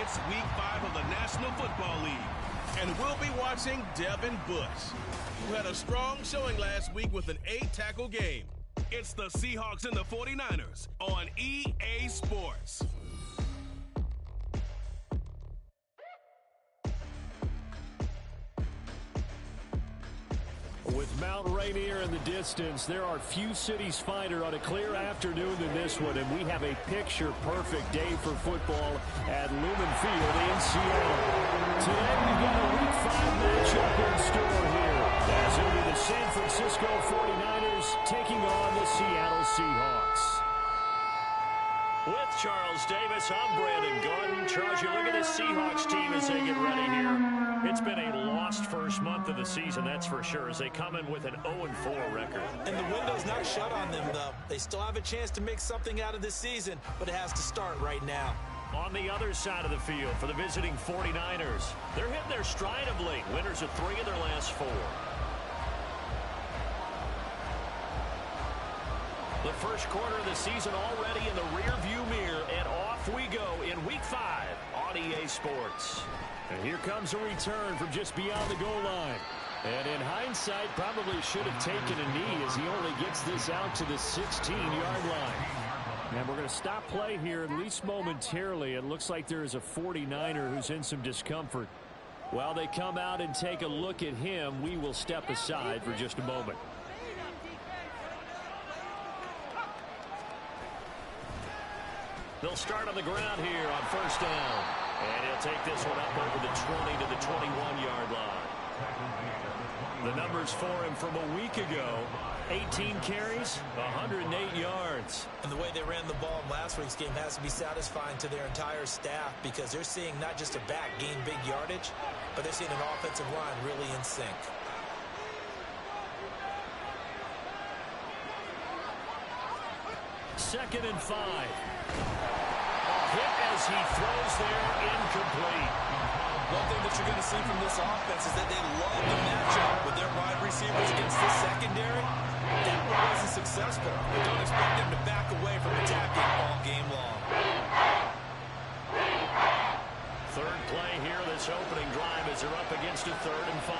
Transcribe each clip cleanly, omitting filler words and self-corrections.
It's Week 5 of the National Football League, and we'll be watching Devin Bush, who had a strong showing last week with an 8-tackle game. It's the Seahawks and the 49ers on EA Sports. With Mount Rainier in the distance, there are few cities finer on a clear afternoon than this one, and we have a picture-perfect day for football at Lumen Field in Seattle. Today, we've got a Week 5 matchup in store here, as it'll be the San Francisco 49ers taking on the Seattle Seahawks. With Charles Davis, I'm Brandon Gordon. Charles, you look at this Seahawks team as they get ready here. It's been a lost first month of the season, that's for sure, as they come in with an 0-4 record. And the window's not shut on them, though. They still have a chance to make something out of this season, but it has to start right now. On the other side of the field for the visiting 49ers, they're hitting their stride of late. Winners of 3 of their last 4. The first quarter of the season already in the rear-view mirror, and off we go in Week 5 on EA Sports. And here comes a return from just beyond the goal line. And in hindsight, probably should have taken a knee as he only gets this out to the 16-yard line. And we're going to stop play here, at least momentarily. It looks like there is a 49er who's in some discomfort. While they come out and take a look at him, we will step aside for just a moment. They'll start on the ground here on first down. And he'll take this one up over the 20 to the 21-yard line. The numbers for him from a week ago, 18 carries, 108 yards. And the way they ran the ball in last week's game has to be satisfying to their entire staff, because they're seeing not just a back gain big yardage, but they're seeing an offensive line really in sync. Second and 5. Hit as he throws there, incomplete. One thing that you're going to see from this offense is that they love the matchup with their wide receivers against this secondary. That one wasn't successful, but don't expect them to back away from attacking all game long. Third play here, this opening drive, as they're up against a 3rd and 5.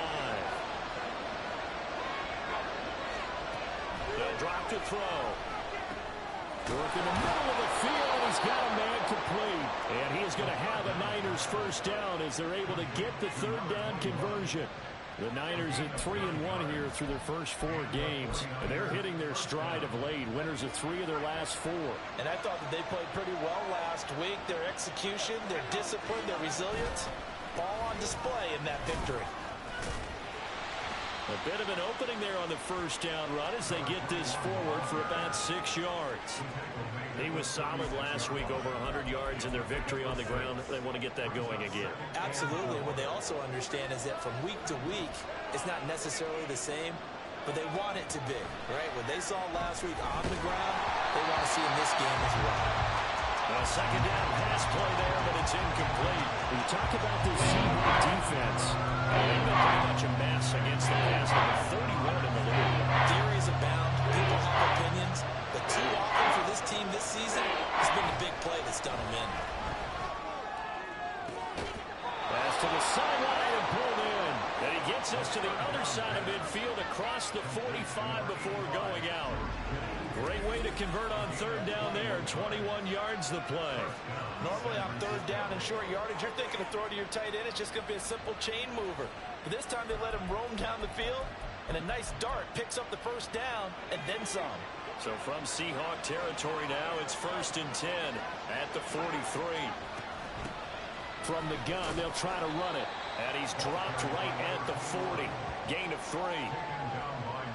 They'll drop to throw. Work in the middle of the field, and he's got a man complete. And he is going to have a Niners first down as they're able to get the 3rd down conversion. The Niners at 3-1 here through their first 4 games. And they're hitting their stride of late. Winners of 3 of their last 4. And I thought that they played pretty well last week. Their execution, their discipline, their resilience, all on display in that victory. A bit of an opening there on the first down run as they get this forward for about 6 yards. He was solid last week, over 100 yards in their victory on the ground. They want to get that going again. Absolutely. What they also understand is that from week to week, it's not necessarily the same, but they want it to be, right? What they saw last week on the ground, they want to see in this game as well. A second down pass play there, but it's incomplete. When you talk about this Seahawks defense, they've been pretty much a mess against the pass, number 31 in the league. Theories abound. People have opinions. But too often for this team this season, it's been the big play that's done them in. Pass to the sideline and pulled in. And he gets us to the other side of midfield across the 45 before going out. Great way to convert on 3rd down there. 21 yards the play. Normally on 3rd down and short yardage, you're thinking of throwing to your tight end. It's just going to be a simple chain mover. But this time they let him roam down the field, and a nice dart picks up the first down and then some. So from Seahawk territory now, it's 1st and 10 at the 43. From the gun, they'll try to run it. And he's dropped right at the 40. Gain of 3.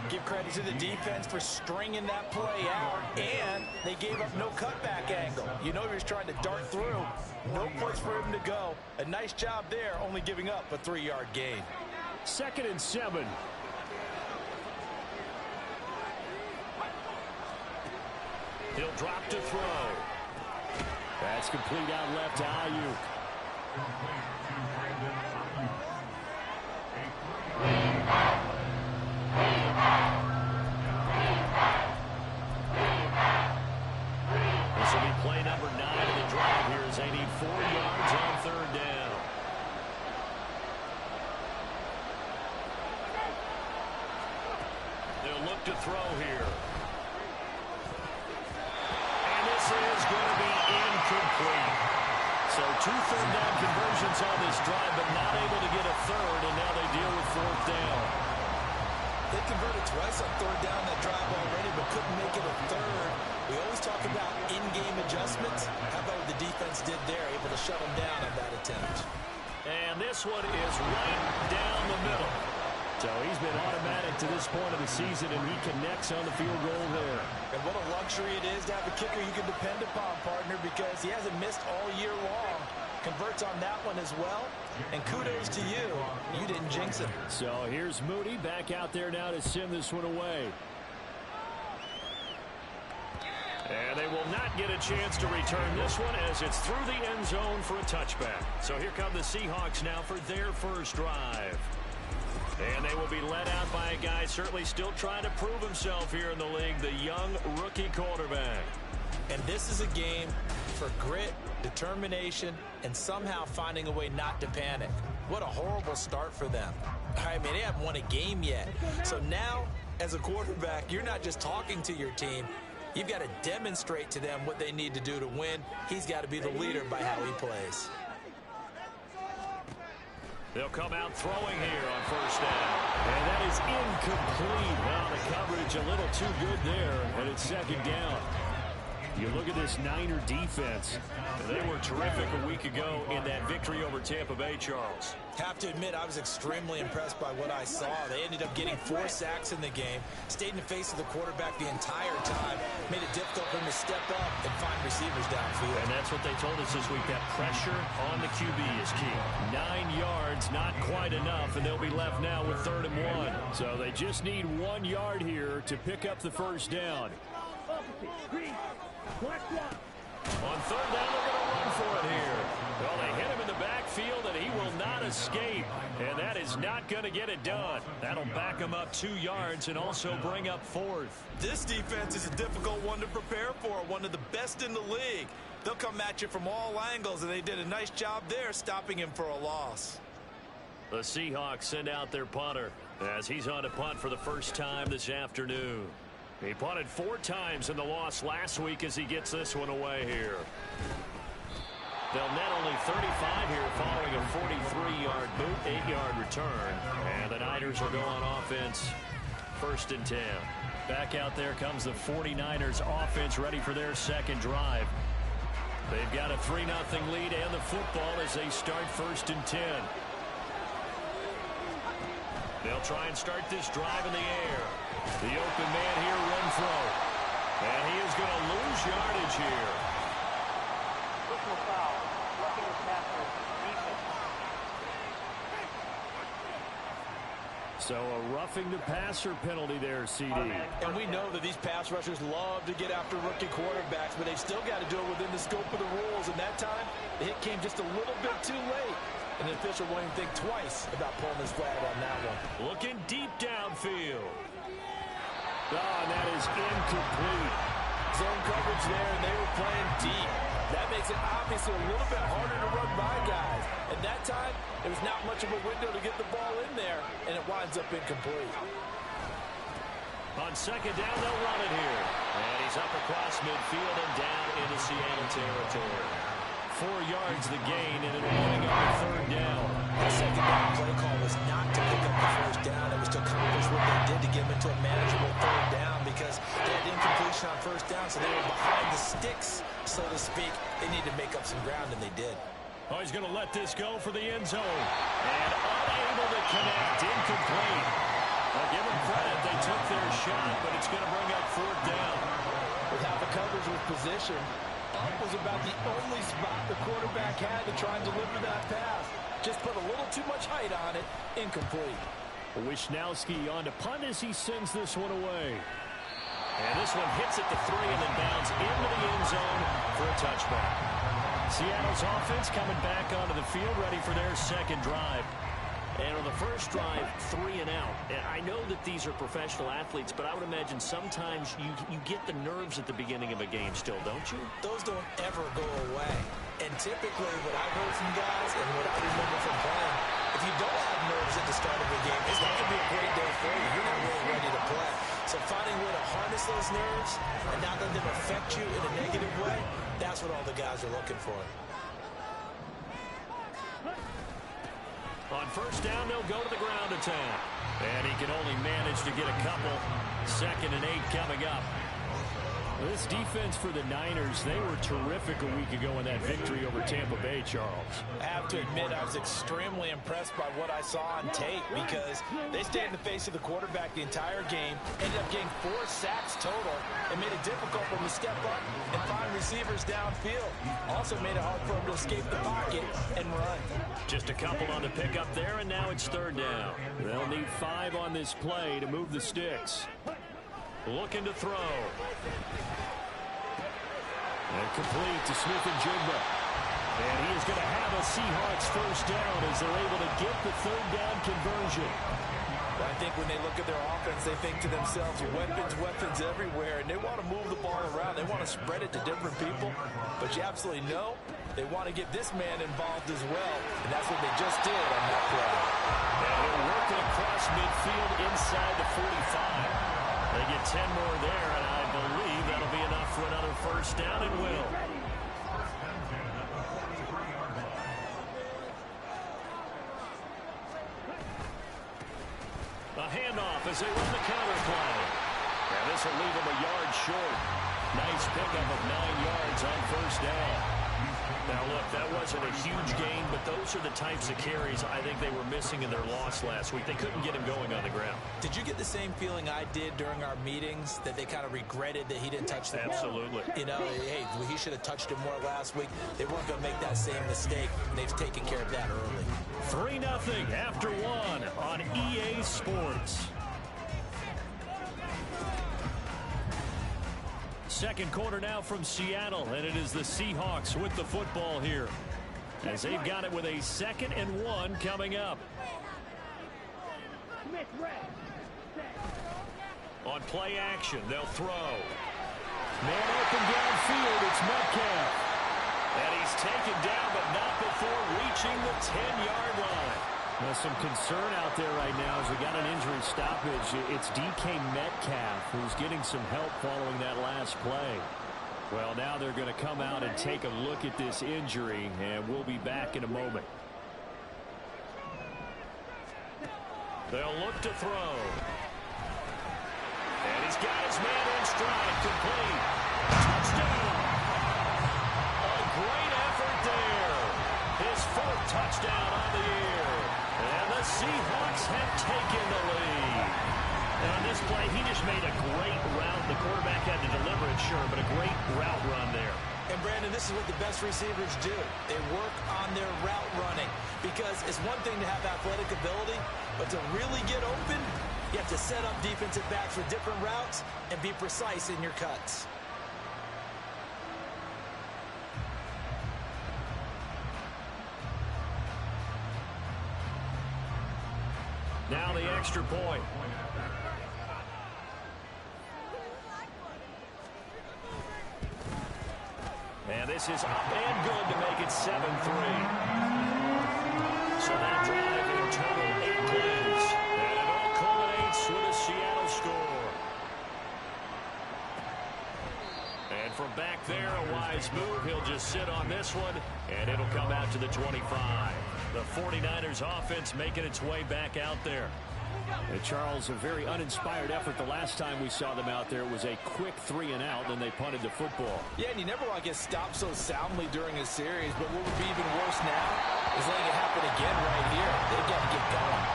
Give credit to the defense for stringing that play out, and they gave up no cutback angle. You know he was trying to dart through. No place for him to go. A nice job there, only giving up a 3-yard gain. 2nd and 7. He'll drop to throw. That's complete out left to Ayuk. This will be play number 9 of the drive here as they need 4 yards yards on third down. They'll look to throw here. And this is going to be incomplete. So 2 third down conversions on this drive, but not able to get a third, and now they deal with fourth down. They converted twice on third down that drive already, but couldn't make it a third. We always talk about in-game adjustments. How about what the defense did there, able to shut them down on that attempt. And this one is right down the middle. So he's been automatic to this point of the season, and he connects on the field goal there. And what a luxury it is to have a kicker you can depend upon, partner, because he hasn't missed all year long. Converts on that one as well. And kudos to you. You didn't jinx it. So here's Moody back out there now to send this one away. And they will not get a chance to return this one as it's through the end zone for a touchback. So here come the Seahawks now for their first drive. And they will be led out by a guy certainly still trying to prove himself here in the league, the young rookie quarterback. And this is a game for grit, determination, and somehow finding a way not to panic. What a horrible start for them. I mean, they haven't won a game yet. So now, as a quarterback, you're not just talking to your team. You've got to demonstrate to them what they need to do to win. He's got to be the leader by how he plays. They'll come out throwing here on first down. And that is incomplete. Well, the coverage a little too good there, and it's second down. You look at this Niner defense. They were terrific a week ago in that victory over Tampa Bay, Charles. Have to admit, I was extremely impressed by what I saw. They ended up getting 4 sacks in the game, stayed in the face of the quarterback the entire time, made it difficult for him to step up and find receivers downfield. And that's what they told us this week, that pressure on the QB is key. 9 yards, not quite enough, and they'll be left now with 3rd and 1. So they just need 1 yard here to pick up the first down. On third down, they're going to run for it here. Well, they hit him in the backfield, and he will not escape. And that is not going to get it done. That'll back him up 2 yards and also bring up 4th. This defense is a difficult one to prepare for, one of the best in the league. They'll come at you from all angles, and they did a nice job there stopping him for a loss. The Seahawks send out their punter as he's on to punt for the first time this afternoon. He punted 4 times in the loss last week as he gets this one away here. They'll net only 35 here following a 43-yard boot, 8-yard return. And the Niners will go on offense, 1st and 10. Back out there comes the 49ers offense ready for their second drive. They've got a 3-0 lead and the football as they start 1st and 10. They'll try and start this drive in the air. The open man here, Renfro. And he is going to lose yardage here. So a roughing the passer penalty there, CD. And we know that these pass rushers love to get after rookie quarterbacks, but they've still got to do it within the scope of the rules. And that time, the hit came just a little bit too late. And the official won't even think twice about pulling his flag on that one. Looking deep downfield. Oh, and that is incomplete. Zone coverage there, and they were playing deep. That makes it obviously a little bit harder to run by guys. At that time, there was not much of a window to get the ball in there, and it winds up incomplete. On second down, they'll run it here. And he's up across midfield and down into Seattle territory. 4 yards the gain, and it'll bring up the 3rd down. The second down play call was not to pick up the 1st down. It was to accomplish what they did to get them into a manageable 3rd down because they had incompletion on 1st down, so they were behind the sticks, so to speak. They needed to make up some ground, and they did. Oh, he's going to let this go for the end zone. And unable to connect, incomplete. I'll give them credit. They took their shot, but it's going to bring up 4th down. With how the coverage was positioned, up was about the only spot the quarterback had to try and deliver that pass. Just put a little too much height on it. Incomplete. Wisnowski on to punt as he sends this one away. And this one hits at the 3 and then bounds into the end zone for a touchback. Seattle's offense coming back onto the field ready for their second drive. And on the first drive, 3 and out. I know that these are professional athletes, but I would imagine sometimes you get the nerves at the beginning of a game still, don't you? Those don't ever go away. And typically what I've heard from guys and what I remember from playing, if you don't have nerves at the start of a game, it's not going to be a great day for you. You're not really ready to play. So finding a way to harness those nerves and not let them affect you in a negative way, that's what all the guys are looking for. On first down, they'll go to the ground attack. And he can only manage to get a couple. 2nd and 8 coming up. This defense for the Niners, they were terrific a week ago in that victory over Tampa Bay, Charles. I have to admit, I was extremely impressed by what I saw on tape because they stayed in the face of the quarterback the entire game, ended up getting 4 sacks total, and made it difficult for him to step up and find receivers downfield. Also made it hard for him to escape the pocket and run. Just a couple on the pickup there, and now it's 3rd down. They'll need 5 on this play to move the sticks. Looking to throw. And complete to Smith-Njigba. And he is going to have a Seahawks first down as they're able to get the 3rd down conversion. I think when they look at their offense, they think to themselves, weapons everywhere, and they want to move the ball around. They want to spread it to different people, but you absolutely know they want to get this man involved as well, and that's what they just did on that play. And they'll work it across midfield inside the 45. They get 10 more there, and I believe that'll be enough for another first down, and will. A handoff as they run the counter play. And this will leave them a yard short. Nice pickup of 9 yards on first down. Now, look, that wasn't a huge gain, but those are the types of carries I think they were missing in their loss last week. They couldn't get him going on the ground. Did you get the same feeling I did during our meetings, that they kind of regretted that he didn't touch the ball? Absolutely. You know, hey, he should have touched it more last week. They weren't going to make that same mistake. They've taken care of that early. 3-0 after 1 on EA Sports. Second quarter now from Seattle, and it is the Seahawks with the football here, as they've got it with a 2nd and 1 coming up. On play action, they'll throw. Man open downfield, it's Metcalf. And he's taken down, but not before reaching the 10-yard line. There's some concern out there right now as we got an injury stoppage. It's DK Metcalf who's getting some help following that last play. Well, now they're going to come out and take a look at this injury, and we'll be back in a moment. They'll look to throw. And he's got his man in stride, complete. Touchdown! A great effort there. His 4th touchdown on the year. And the Seahawks have taken the lead. And on this play, he just made a great route. The quarterback had to deliver it, sure, but a great route run there. And, Brandon, this is what the best receivers do. They work on their route running, because it's one thing to have athletic ability, but to really get open, you have to set up defensive backs with different routes and be precise in your cuts. Now the extra point. And this is up and good to make it 7-3. So that drive in total 8 plays. And it all culminates with a Seattle score. And from back there, a wise move. He'll just sit on this one, and it'll come out to the 25. The 49ers offense making its way back out there. And Charles, a very uninspired effort the last time we saw them out there. It was a quick 3 and out, then they punted the football. Yeah, and you never want to get stopped so soundly during a series, but what would be even worse now is letting it happen again right here. They've got to get going.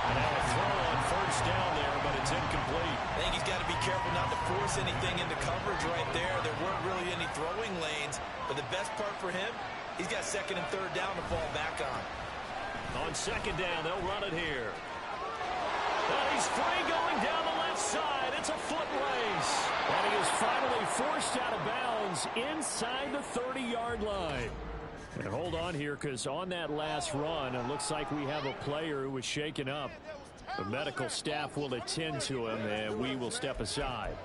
And now a throw on first down there, but it's incomplete. I think he's got to be careful not to force anything into coverage right there. There weren't really any throwing lanes, but the best part for him, he's got 2nd and 3rd down to fall back on. On 2nd down, they'll run it here. And he's free going down the left side. It's a foot race. And he is finally forced out of bounds inside the 30-yard line. And hold on here, because on that last run, it looks like we have a player who was shaken up. The medical staff will attend to him, and we will step aside.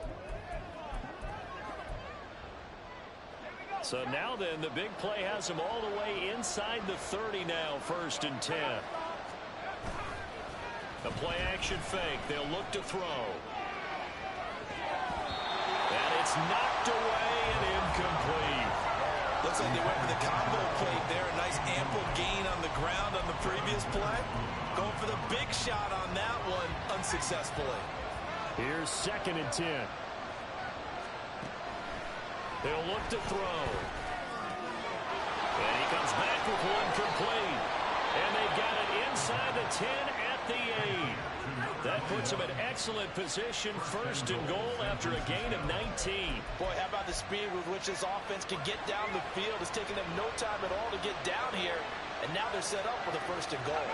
So now then, the big play has them all the way inside the 30 now, 1st and 10. The play action fake. They'll look to throw. And it's knocked away and incomplete. Looks like they went for the combo plate there. A nice ample gain on the ground on the previous play. Going for the big shot on that one unsuccessfully. Here's 2nd and 10. They'll look to throw. And he comes back with one complete. And they got it inside the 10 at the 8. That puts them in excellent position, 1st and goal after a gain of 19. Boy, how about the speed with which this offense can get down the field? It's taken them no time at all to get down here. And now they're set up for the 1st and goal.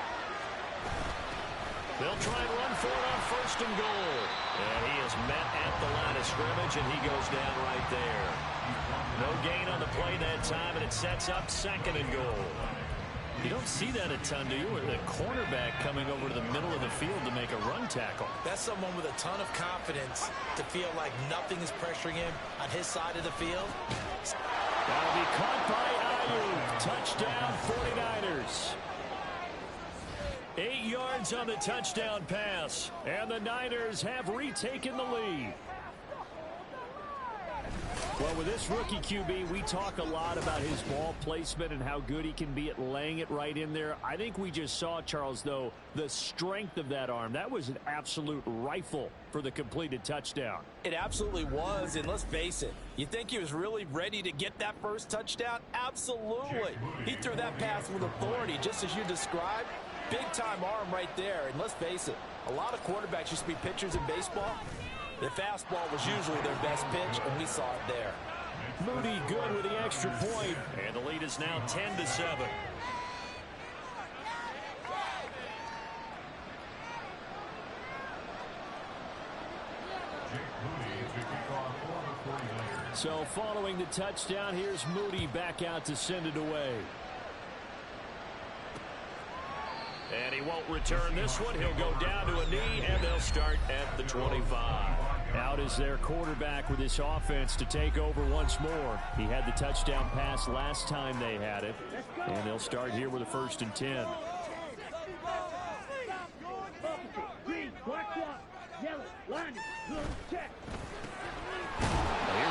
They'll try and run for it on 1st and goal. And he is met at the line of scrimmage, and he goes down right there. No gain on the play that time, and it sets up 2nd and goal. You don't see that a ton, do you? With the cornerback coming over to the middle of the field to make a run tackle. That's someone with a ton of confidence to feel like nothing is pressuring him on his side of the field. That'll be caught by Ayuk. Touchdown, 49ers. 8 yards on the touchdown pass, and the Niners have retaken the lead. Well, with this rookie QB, we talk a lot about his ball placement and how good he can be at laying it right in there. I think we just saw, Charles, though, the strength of that arm. That was an absolute rifle for the completed touchdown. It absolutely was, and let's face it, you think he was really ready to get that first touchdown? Absolutely. He threw that pass with authority, just as you described. Big-time arm right there, and let's face it, a lot of quarterbacks used to be pitchers in baseball. The fastball was usually their best pitch, and we saw it there. Moody good with the extra point, and the lead is now 10-7. So following the touchdown, here's Moody back out to send it away. And he won't return this one. He'll go down to a knee, and they'll start at the 25. Out is their quarterback with this offense to take over once more. He had the touchdown pass last time they had it. And they'll start here with a 1st and 10. Here's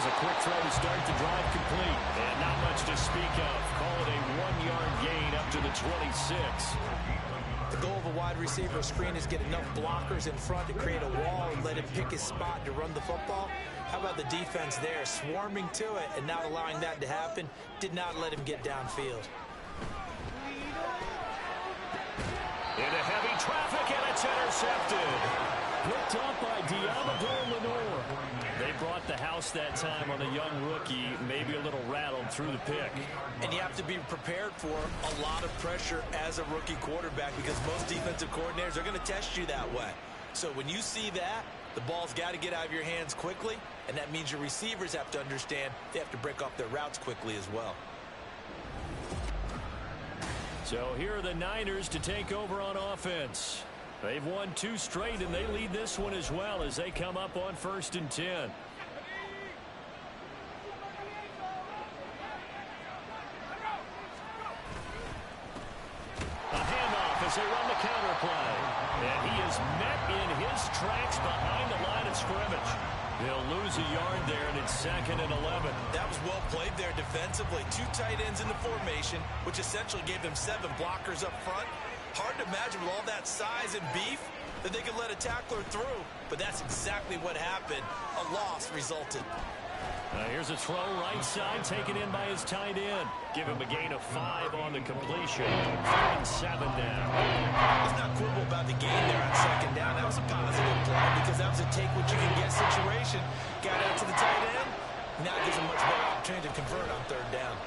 a quick throw to start the drive complete. And not much to speak of. Call it a 1-yard gain up to the 26. The goal of a wide receiver screen is get enough blockers in front to create a wall and let him pick his spot to run the football. How about the defense there, swarming to it and not allowing that to happen? Did not let him get downfield. Into heavy traffic, and it's intercepted. Picked up by Diamador Lenore. They brought the house that time on the young rookie, maybe a little rattled through the pick. And you have to be prepared for a lot of pressure as a rookie quarterback because most defensive coordinators are going to test you that way. So when you see that, the ball's got to get out of your hands quickly, and that means your receivers have to understand they have to break off their routes quickly as well. So here are the Niners to take over on offense. They've won 2 straight, and they lead this one as well as they come up on 1st and 10. A handoff as they run the counter play. And he is met in his tracks behind the line of scrimmage. They'll lose a yard there, and it's 2nd and 11. That was well played there defensively. 2 tight ends in the formation, which essentially gave them 7 blockers up front. Hard to imagine with all that size and beef that they could let a tackler through, but that's exactly what happened. A loss resulted. Here's a throw right side, taken in by his tight end. Give him a gain of 5 on the completion. 3rd and 7 now. Let's not quibble about the gain there on 2nd down. That was a positive play because that was a take-what-you-can-get situation. Got out to the tight end. Now gives him much better opportunity to convert on 3rd down.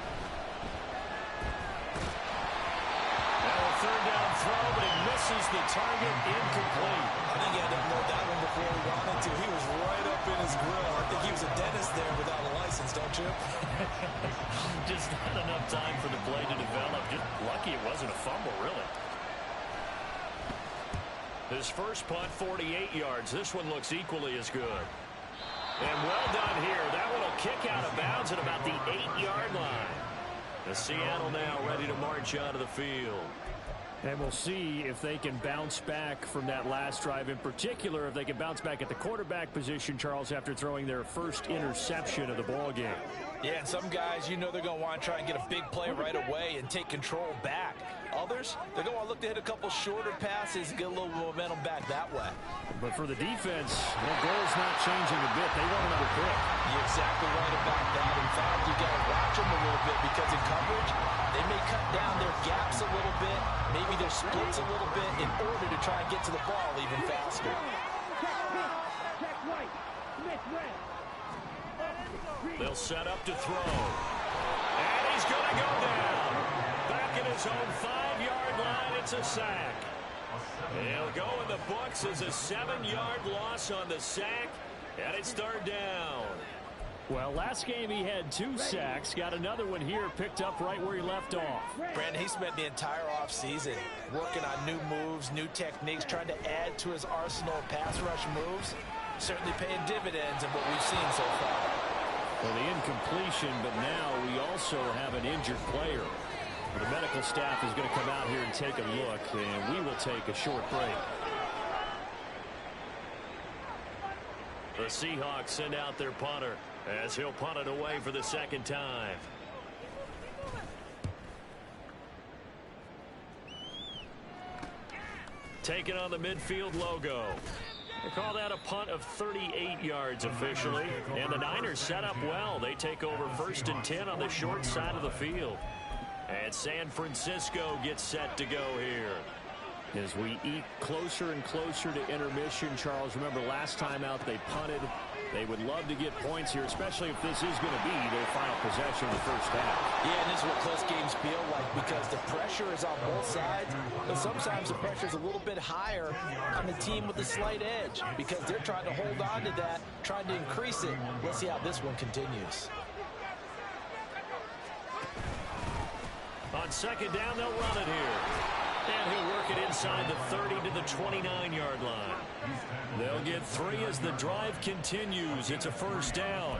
Now a 3rd down throw, but he misses the target, incomplete. I think he had to unload that one before he wanted to. He was right up in his grill. I think he was a dentist there without a license, don't you? Just not enough time for the play to develop. Just lucky it wasn't a fumble, really. His first punt, 48 yards. This one looks equally as good. And well done here. That one will kick out of bounds at about the 8-yard line. The Seattle now ready to march onto the field. And we'll see if they can bounce back from that last drive. In particular, if they can bounce back at the quarterback position, Charles, after throwing their first interception of the ball game. Yeah, and some guys, you know they're going to want to try and get a big play right away and take control back. Others, they're going to look to hit a couple shorter passes, get a little momentum back that way. But for the defense, their goal's not changing a bit. They want another pick. You're exactly right about that. In fact, you got to watch them a little bit because in coverage, they may cut down their gaps a little bit, maybe their splits a little bit in order to try and get to the ball even faster. They'll set up to throw. And he's going to go down. Back at his own 5-yard line, it's a sack. He'll go in the books as a 7-yard loss on the sack, and it's third down. Well, last game he had 2 sacks. Got another one here, picked up right where he left off. Brandon, he spent the entire offseason working on new moves, new techniques, trying to add to his arsenal of pass rush moves. Certainly paying dividends in what we've seen so far. Well, the incompletion, but now we also have an injured player. The medical staff is going to come out here and take a look, and we will take a short break. The Seahawks send out their punter as he'll punt it away for the second time. Taking on the midfield logo. They call that a punt of 38 yards officially. And the Niners set up well. They take over 1st and 10 on the short side of the field. And San Francisco gets set to go here. As we eat closer and closer to intermission, Charles, remember last time out they punted. They would love to get points here, especially if this is going to be their final possession of the first half. Yeah, and this is what close games feel like because the pressure is on both sides, but sometimes the pressure is a little bit higher on the team with the slight edge because they're trying to hold on to that, trying to increase it. Let's see how this one continues. On second down, they'll run it here. And he'll work it inside the 30 to the 29-yard line. They'll get 3 as the drive continues. It's a first down.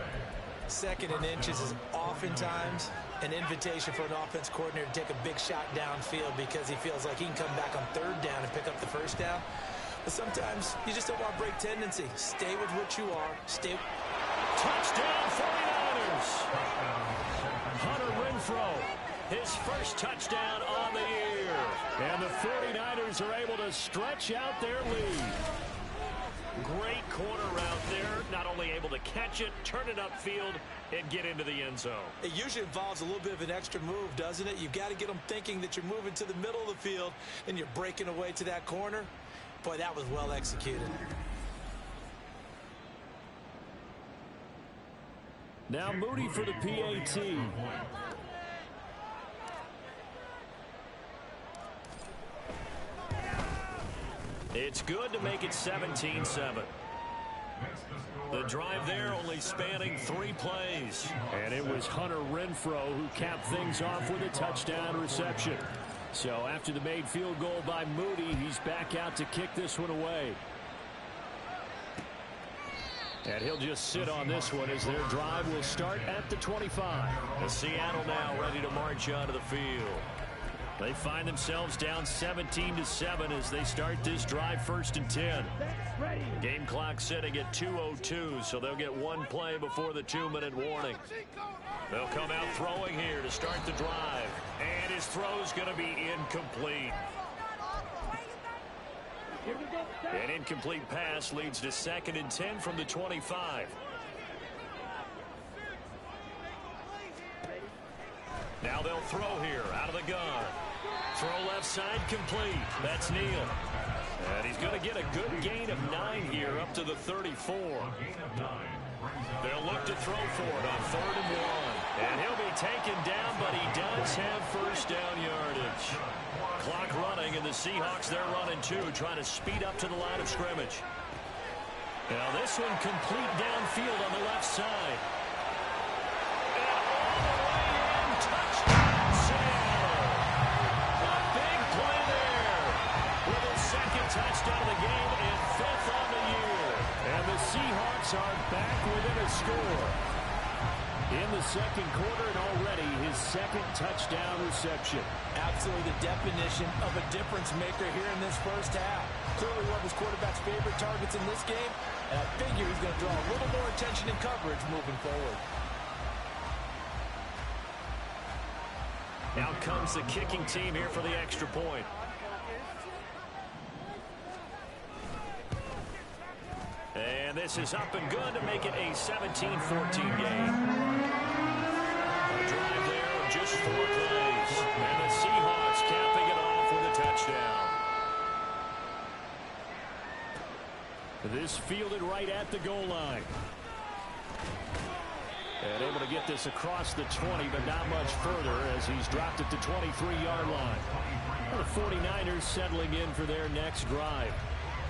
2nd and inches is oftentimes an invitation for an offense coordinator to take a big shot downfield because he feels like he can come back on 3rd down and pick up the first down. But sometimes you just don't want to break tendency. Stay with what you are. Touchdown 49ers. Hunter Renfrow. His first touchdown on the year. And the 49ers are able to stretch out their lead. Great corner route there. Not only able to catch it, turn it upfield, and get into the end zone. It usually involves a little bit of an extra move, doesn't it? You've got to get them thinking that you're moving to the middle of the field and you're breaking away to that corner. Boy, that was well executed. Now Moody for the PAT. It's good to make it 17-7. The drive there only spanning 3 plays. And it was Hunter Renfrow who capped things off with a touchdown reception. So after the made field goal by Moody, he's back out to kick this one away. And he'll just sit on this one as their drive will start at the 25. The Seattle now ready to march onto the field. They find themselves down 17-7 as they start this drive 1st and 10. Game clock sitting at 2:02, so they'll get 1 play before the 2-minute warning. They'll come out throwing here to start the drive. And his throw's going to be incomplete. An incomplete pass leads to 2nd and 10 from the 25. Now they'll throw here out of the gun. Throw left side complete. That's Neal. And he's going to get a good gain of 9 here up to the 34. They'll look to throw for it on 3rd and 1. And he'll be taken down, but he does have first down yardage. Clock running, and the Seahawks, they're running too, trying to speed up to the line of scrimmage. Now this one complete downfield on the left side. Touchdown of the game and 5th on the year. And the Seahawks are back within a score in the second quarter, and already his second touchdown reception. Absolutely the definition of a difference maker here in this first half. Clearly one of his quarterback's favorite targets in this game, and I figure he's going to draw a little more attention and coverage moving forward. Now comes the kicking team here for the extra point. And this is up and good to make it a 17-14 game. A drive there of just 4 plays. And the Seahawks capping it off with a touchdown. This fielded right at the goal line. And able to get this across the 20, but not much further as he's dropped it to 23-yard line. The 49ers settling in for their next drive.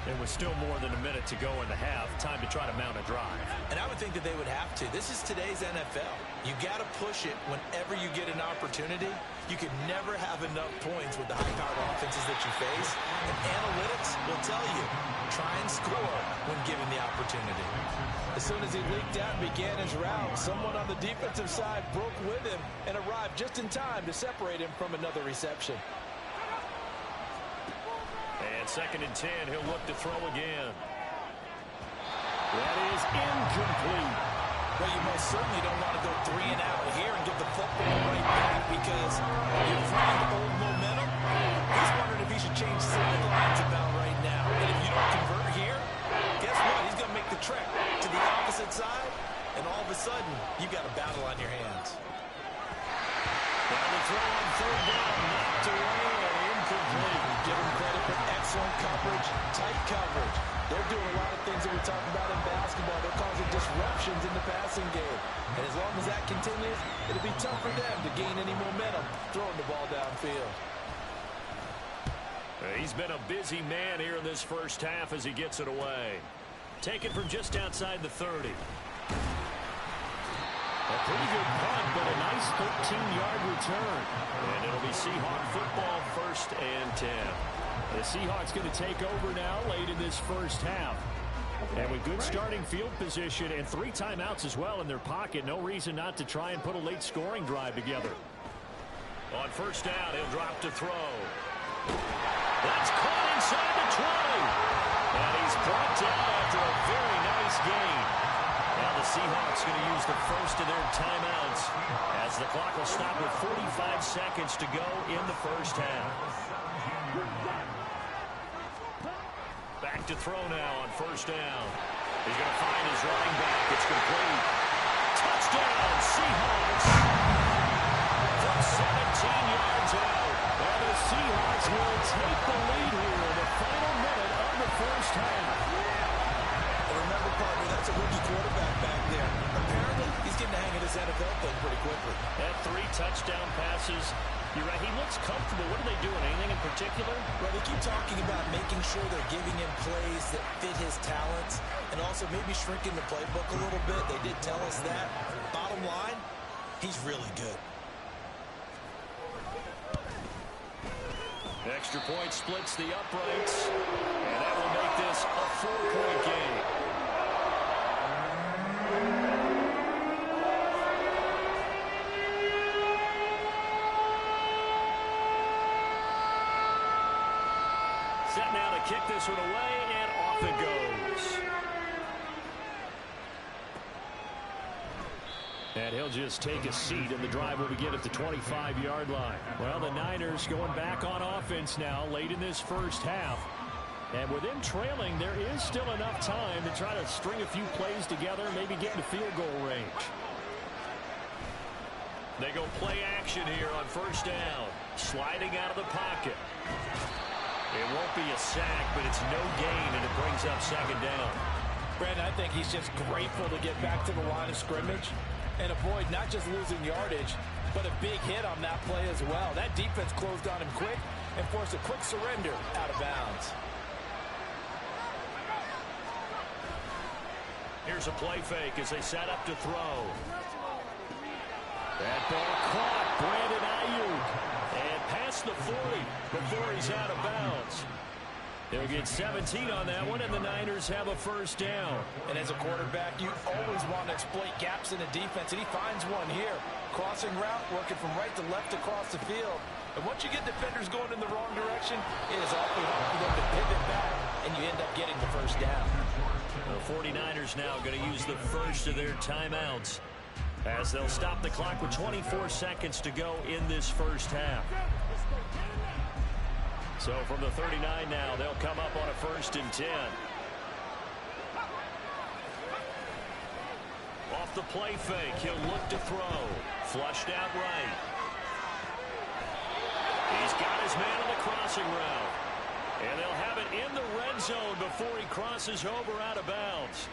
And with still more than a minute to go in the half, time to try to mount a drive. And I would think that they would have to. This is today's NFL. You got to push it whenever you get an opportunity. You can never have enough points with the high-powered offenses that you face. And analytics will tell you, try and score when given the opportunity. As soon as he leaked out and began his route, someone on the defensive side broke with him and arrived just in time to separate him from another reception. And 2nd and 10, he'll look to throw again. That is incomplete. Well, you most certainly don't want to go 3 and out here and give the football right back because you're flying old momentum. He's wondering if he should change sidelines about right now. And if you don't convert here, guess what? He's going to make the trek to the opposite side, and all of a sudden, you've got a battle on your hands. Now the throw on 3rd down, knocked away and incomplete. Give him credit for excellent coverage, tight coverage. They're doing a lot of things that we talk about in basketball. They're causing disruptions in the passing game. And as long as that continues, it'll be tough for them to gain any momentum throwing the ball downfield. He's been a busy man here in this first half as he gets it away. Taken from just outside the 30. A pretty good punt, but a nice 13-yard return. And it'll be Seahawk football, 1st and 10. The Seahawks going to take over now late in this first half. And with good starting field position and 3 timeouts as well in their pocket, no reason not to try and put a late scoring drive together. On 1st down, he'll drop to throw. That's caught inside the 20. And he's brought down after a very nice gain. Now the Seahawks going to use the first of their timeouts as the clock will stop with 45 seconds to go in the first half. Back to throw now on 1st down. He's going to find his running back. It's complete. Touchdown, Seahawks. From 17 yards out. And the Seahawks will take the lead here in the final minute of the first half. Remember, partner, that's a rookie quarterback back there. Apparently, he's getting the hang of this NFL thing pretty quickly. Had 3 touchdown passes. You're right, he looks comfortable. What are they doing? Anything in particular? Well, they keep talking about making sure they're giving him plays that fit his talents and also maybe shrinking the playbook a little bit. They did tell us that. Bottom line, he's really good. Extra point splits the uprights, and that will make this a 4-point game. Set now to kick this one away, and off it goes. And he'll just take a seat, and the drive will begin at the 25-yard line. Well, the Niners going back on offense now late in this first half. And with them trailing, there is still enough time to try to string a few plays together, maybe get into field goal range. They go play action here on 1st down. Sliding out of the pocket. It won't be a sack, but it's no gain, and it brings up 2nd down. Brandon, I think he's just grateful to get back to the line of scrimmage and avoid not just losing yardage, but a big hit on that play as well. That defense closed on him quick and forced a quick surrender out of bounds. Here's a play fake as they set up to throw. That ball caught. Brandon Ayuk. And past the 40 before he's out of bounds. He'll get 17 on that one, and the Niners have a first down. And as a quarterback, you always want to exploit gaps in the defense, and he finds one here. Crossing route, working from right to left across the field. And once you get defenders going in the wrong direction, it is awfully hard for them to pivot back, and you end up getting the first down. The 49ers now going to use the first of their timeouts as they'll stop the clock with 24 seconds to go in this first half. So from the 39 now, they'll come up on a 1st and 10. Off the play fake, he'll look to throw. Flushed out right. He's got his man on the crossing route. And they'll have it in the red zone before he crosses over out of bounds.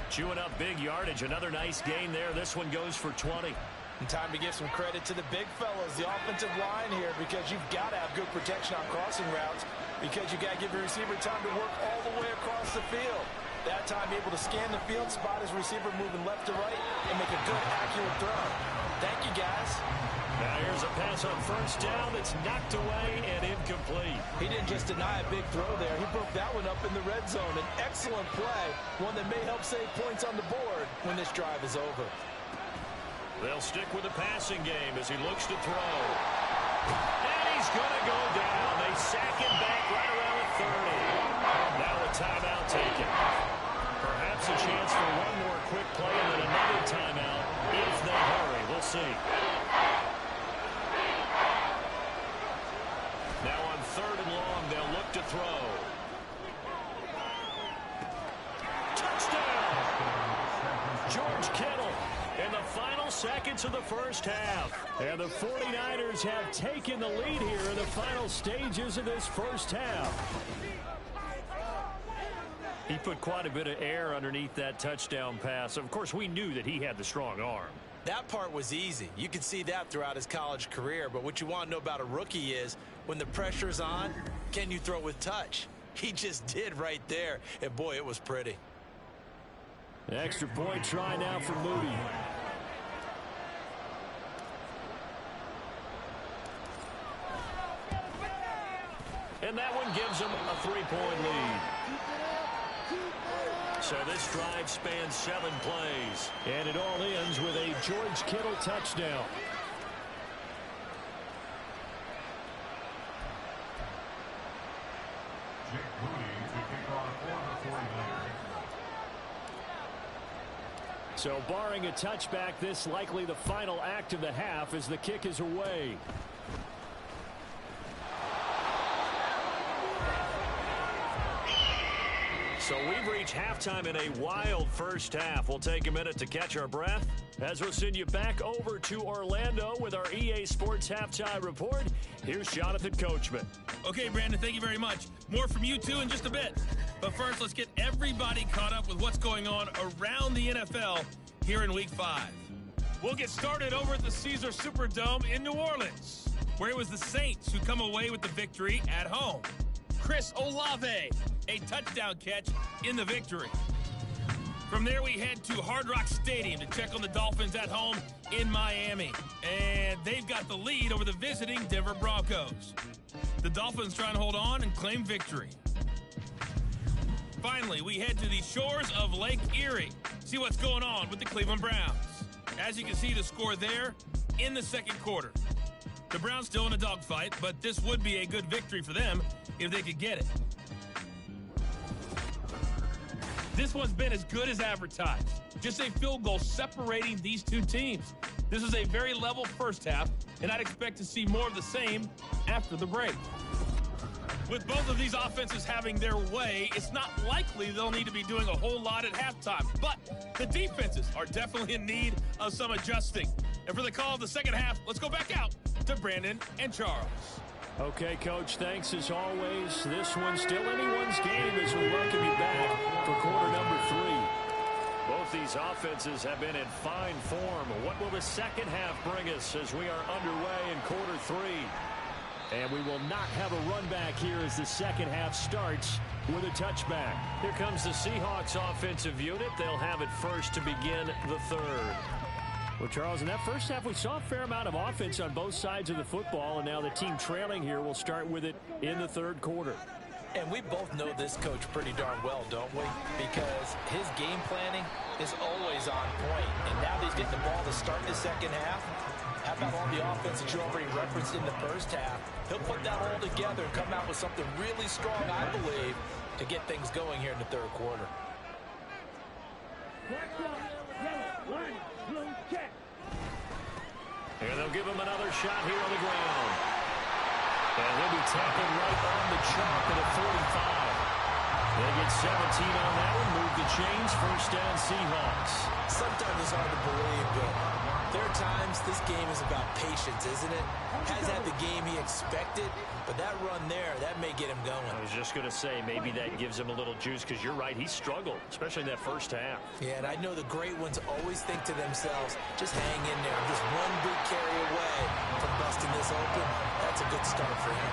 Chewing up big yardage. Another nice gain there. This one goes for 20. And time to give some credit to the big fellas, the offensive line here, because you've got to have good protection on crossing routes, because you've got to give your receiver time to work all the way across the field. That time able to scan the field, spot his receiver moving left to right, and make a good, accurate throw. Thank you, guys. Now here's a pass on 1st down that's knocked away and incomplete. He didn't just deny a big throw there. He broke that one up in the red zone. An excellent play, one that may help save points on the board when this drive is over. They'll stick with the passing game as he looks to throw. And he's going to go down. They sack him back right around the 30. Now a timeout taken. Perhaps a chance for one more quick play and then another timeout if they hurry. We'll see. Now on 3rd and long, they'll look to throw. Touchdown! George Kittle. In the final seconds of the first half. And the 49ers have taken the lead here in the final stages of this first half. He put quite a bit of air underneath that touchdown pass. Of course, we knew that he had the strong arm. That part was easy. You could see that throughout his college career. But what you want to know about a rookie is when the pressure's on, can you throw with touch? He just did right there. And, boy, it was pretty. Extra point try now for Moody. And that one gives them a 3-point lead. So this drive spans 7 plays. And it all ends with a George Kittle touchdown. So barring a touchback, this likely the final act of the half as the kick is away. So we've reached halftime in a wild first half. We'll take a minute to catch our breath as we'll send you back over to Orlando with our EA Sports Halftime Report. Here's Jonathan Coachman. Okay, Brandon, thank you very much. More from you two in just a bit. But first, let's get everybody caught up with what's going on around the NFL here in Week 5. We'll get started over at the Caesars Superdome in New Orleans, where it was the Saints who come away with the victory at home. Chris Olave, a touchdown catch in the victory. From there, we head to Hard Rock Stadium to check on the Dolphins at home in Miami. And they've got the lead over the visiting Denver Broncos. The Dolphins try and hold on and claim victory. Finally, we head to the shores of Lake Erie. See what's going on with the Cleveland Browns. As you can see, the score there in the second quarter. The Browns still in a dogfight, but this would be a good victory for them if they could get it. This one's been as good as advertised. Just a field goal separating these two teams. This is a very level first half, and I'd expect to see more of the same after the break. With both of these offenses having their way, it's not likely they'll need to be doing a whole lot at halftime. But the defenses are definitely in need of some adjusting. And for the call of the second half, let's go back out to Brandon and Charles. Okay, Coach, thanks as always. This one's still anyone's game as we welcome you back for quarter number 3. Both these offenses have been in fine form. What will the second half bring us as we are underway in quarter 3? And we will not have a run back here as the second half starts with a touchback. Here comes the Seahawks offensive unit. They'll have it first to begin the third. Well, Charles, in that first half, we saw a fair amount of offense on both sides of the football, and now the team trailing here will start with it in the third quarter. And we both know this coach pretty darn well, don't we? Because his game planning is always on point. And now that he's getting the ball to start the second half, how about all the offense that you already referenced in the first half? He'll put that all together and come out with something really strong, I believe, to get things going here in the third quarter. And they'll give him another shot here on the ground. And he'll be tackled right on the chalk at a 45. They get 17 on that one, move the chains, first down Seahawks. Sometimes it's hard to believe, but there are times this game is about patience, isn't it? Has had the game he expected, but that run there, that may get him going. I was just going to say, maybe that gives him a little juice, because you're right, he struggled, especially in that first half. Yeah, and I know the great ones always think to themselves, just hang in there, just one big carry away from busting this open. That's a good start for him.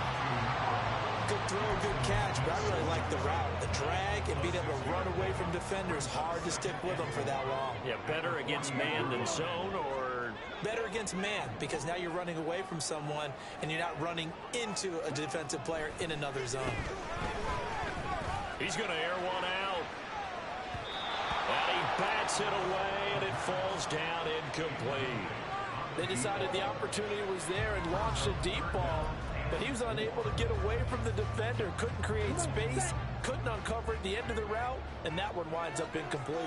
Good throw, good catch, but I really like the route. The drag and being able to run away from defenders, hard to stick with them for that long. Yeah, better against man than zone, or... Better against man, because now you're running away from someone and you're not running into a defensive player in another zone. He's going to air one out. And he bats it away, and it falls down incomplete. They decided the opportunity was there and launched a deep ball, but he was unable to get away from the defender, couldn't create space, couldn't uncover the end of the route, and that one winds up incomplete.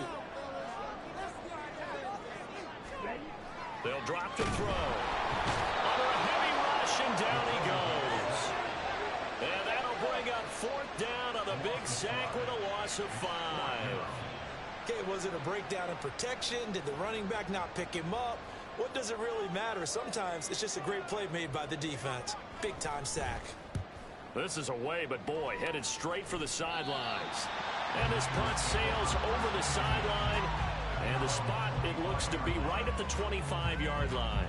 They'll drop to throw. Under a heavy rush, and down he goes. And that'll bring up fourth down on the big sack with a loss of 5. Okay, was it a breakdown in protection? Did the running back not pick him up? What does it really matter? Sometimes it's just a great play made by the defense. Big-time sack. This is away, but boy, headed straight for the sidelines. And this punt sails over the sideline. And the spot, it looks to be right at the 25-yard line.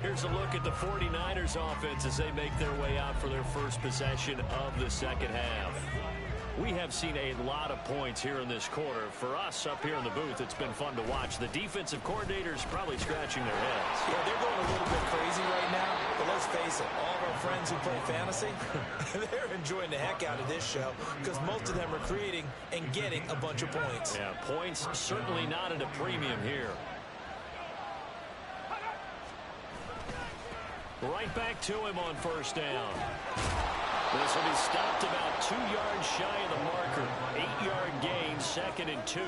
Here's a look at the 49ers offense as they make their way out for their first possession of the second half. We have seen a lot of points here in this quarter. For us up here in the booth, it's been fun to watch. The defensive coordinators probably scratching their heads. Yeah, they're going a little bit crazy right now. But let's face it, all of our friends who play fantasy, they're enjoying the heck out of this show because most of them are creating and getting a bunch of points. Yeah, points certainly not at a premium here. Right back to him on first down. This will be stopped about 2 yards shy of the marker. 8-yard gain, 2nd and 2.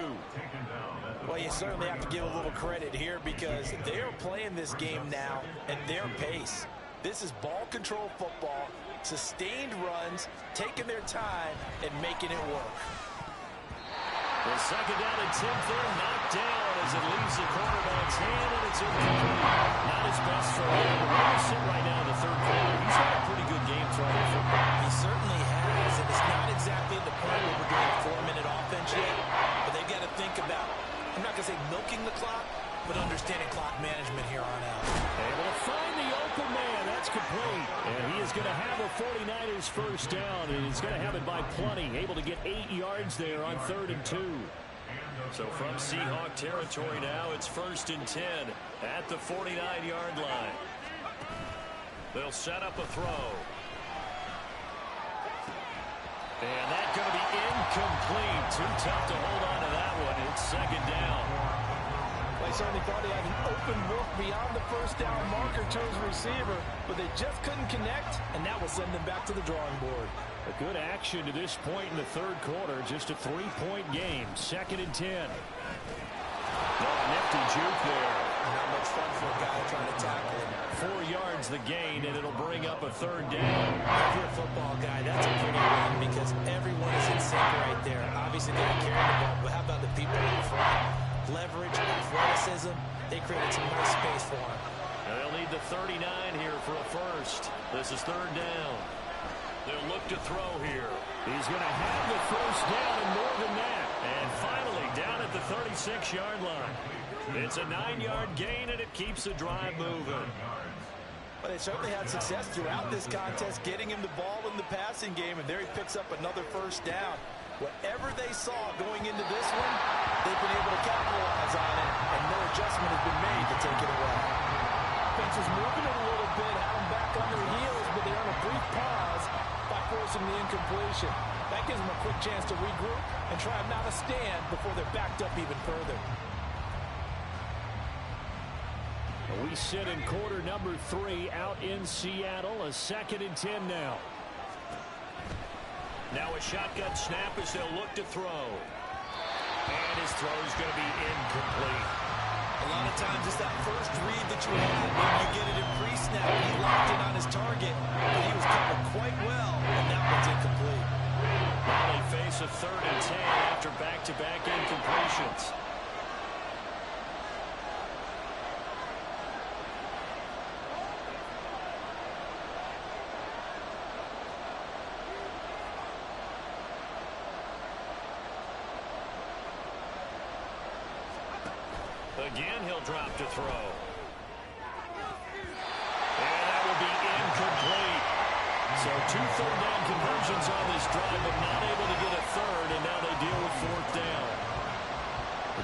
Well, you certainly have to give a little credit here because they're playing this game now at their pace. This is ball control football, sustained runs, taking their time, and making it work. The second down and 10th in, knocked down as it leaves the quarterback's hand, and it's incomplete. Not his best throw. Where he's sitting right now in the third quarter, he's had a pretty good game throwing the football. He certainly has, and it's not exactly the point where we're doing a 4-minute offense yet, but they've got to think about, I'm not going to say milking the clock, but understanding clock management here on out. Able to find the open man. That's complete. And he is going to have a 49ers first down, and he's going to have it by plenty. Able to get 8 yards there on 3rd and 2. So from Seahawk territory now, it's 1st and 10 at the 49-yard line. They'll set up a throw. And that's going to be incomplete. Too tough to hold on to that one. It's 2nd down. They certainly thought he had an open look beyond the first down marker to his receiver, but they just couldn't connect, and that will send them back to the drawing board. A good action to this point in the third quarter. Just a 3-point game. 2nd and 10. Nifty juke there. Not much fun for a guy trying to tackle him. 4 yards the gain, and it'll bring up a 3rd down. If you're a football guy, that's a pretty win because everyone is in sync right there. Obviously, they're carrying the ball, but how about the people in front? Leverage, athleticism, they created some nice space for him. And they'll need the 39 here for a first. This is 3rd down. They'll look to throw here. He's going to have the first down and more than that. And finally, down at the 36-yard line. It's a 9-yard gain, and it keeps the drive moving. But they certainly had success throughout this contest, getting him the ball in the passing game, and there he picks up another first down. Whatever they saw going into this one, they've been able to capitalize on it, and no adjustment has been made to take it away. Offense was moving it a little bit, had them back on their heels, but they're on a brief pause by forcing the incompletion. That gives them a quick chance to regroup and try and mount a stand before they're backed up even further. We sit in quarter number 3 out in Seattle. A 2nd and 10 now. Now a shotgun snap as they'll look to throw. And his throw is going to be incomplete. A lot of times it's that first read that you have when you get it in pre-snap. He locked in on his target, but he was covered quite well, and that one's incomplete. Now they face a 3rd and 10 after back-to-back incompletions. Again, he'll drop to throw. And that will be incomplete. So 2 third-down conversions on this drive, but not able to get a third, and now they deal with 4th down.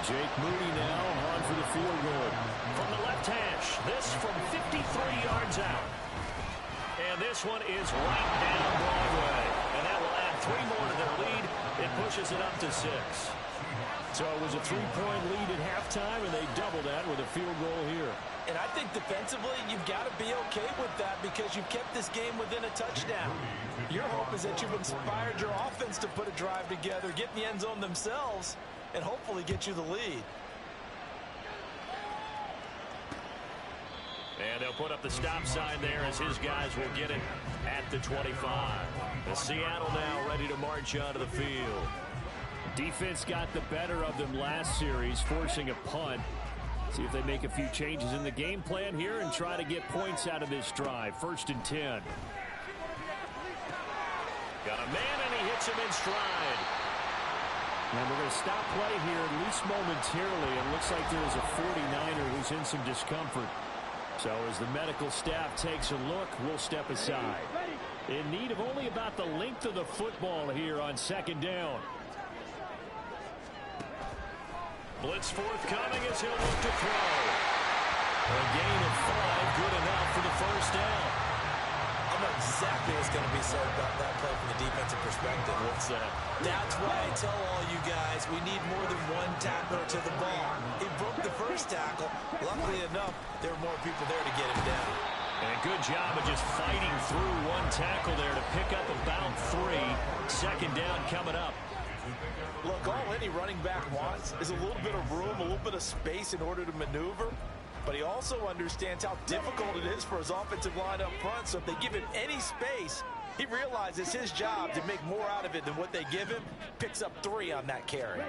Jake Moody now on for the field goal. From the left hash, this from 53 yards out. And this one is right down Broadway. And that will add 3 more to their lead. It pushes it up to 6. So it was a 3-point lead at halftime, and they doubled that with a field goal here. And I think defensively, you've got to be okay with that because you've kept this game within a touchdown. Your hope is that you've inspired your offense to put a drive together, get in the end zone themselves, and hopefully get you the lead. And they'll put up the stop sign there as his guys will get it at the 25. The Seattle now ready to march onto the field. Defense got the better of them last series, forcing a punt. See if they make a few changes in the game plan here and try to get points out of this drive. 1st and 10. Got a man, and he hits him in stride. And we're going to stop play here, at least momentarily. It looks like there's a 49er who's in some discomfort. So as the medical staff takes a look, we'll step aside. In need of only about the length of the football here on 2nd down. Blitz forthcoming as he'll look to throw. A gain of 5, good enough for the 1st down. I know exactly what's going to be said about that play from the defensive perspective. What's that? That's why I tell all you guys we need more than one tackler to the ball. He broke the first tackle. Luckily enough, there were more people there to get him down. And a good job of just fighting through one tackle there to pick up about 3. 2nd down coming up. Look, all any running back wants is a little bit of room, a little bit of space in order to maneuver. But he also understands how difficult it is for his offensive line up front. So if they give him any space, he realizes his job to make more out of it than what they give him. Picks up 3 on that carry.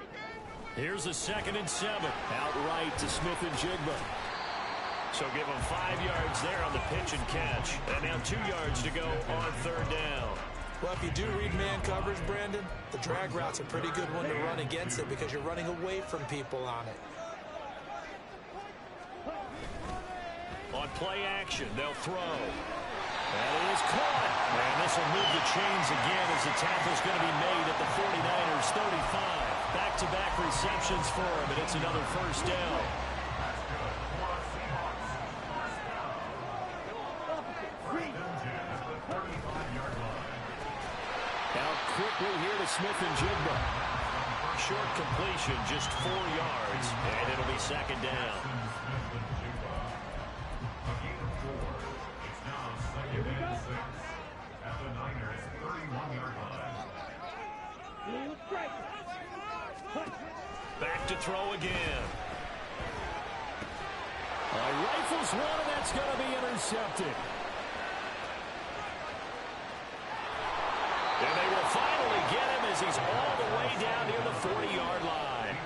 Here's a 2nd and 7. Outright to Smith-Njigba. So give him 5 yards there on the pitch and catch. And now 2 yards to go on 3rd down. Well, if you do read man coverage, Brandon, the drag route's a pretty good one to run against it because you're running away from people on it. On play action, they'll throw. That is caught. And this will move the chains again as the tackle's going to be made at the 49ers 35. Back-to-back receptions for him, and it's another 1st down. Out quickly here to Smith-Njigba. Short completion, just 4 yards, and it'll be 2nd down. Back to throw again. Rifles one, and that's going to be intercepted. And they will finally get him as he's all the way down near the 40-yard line.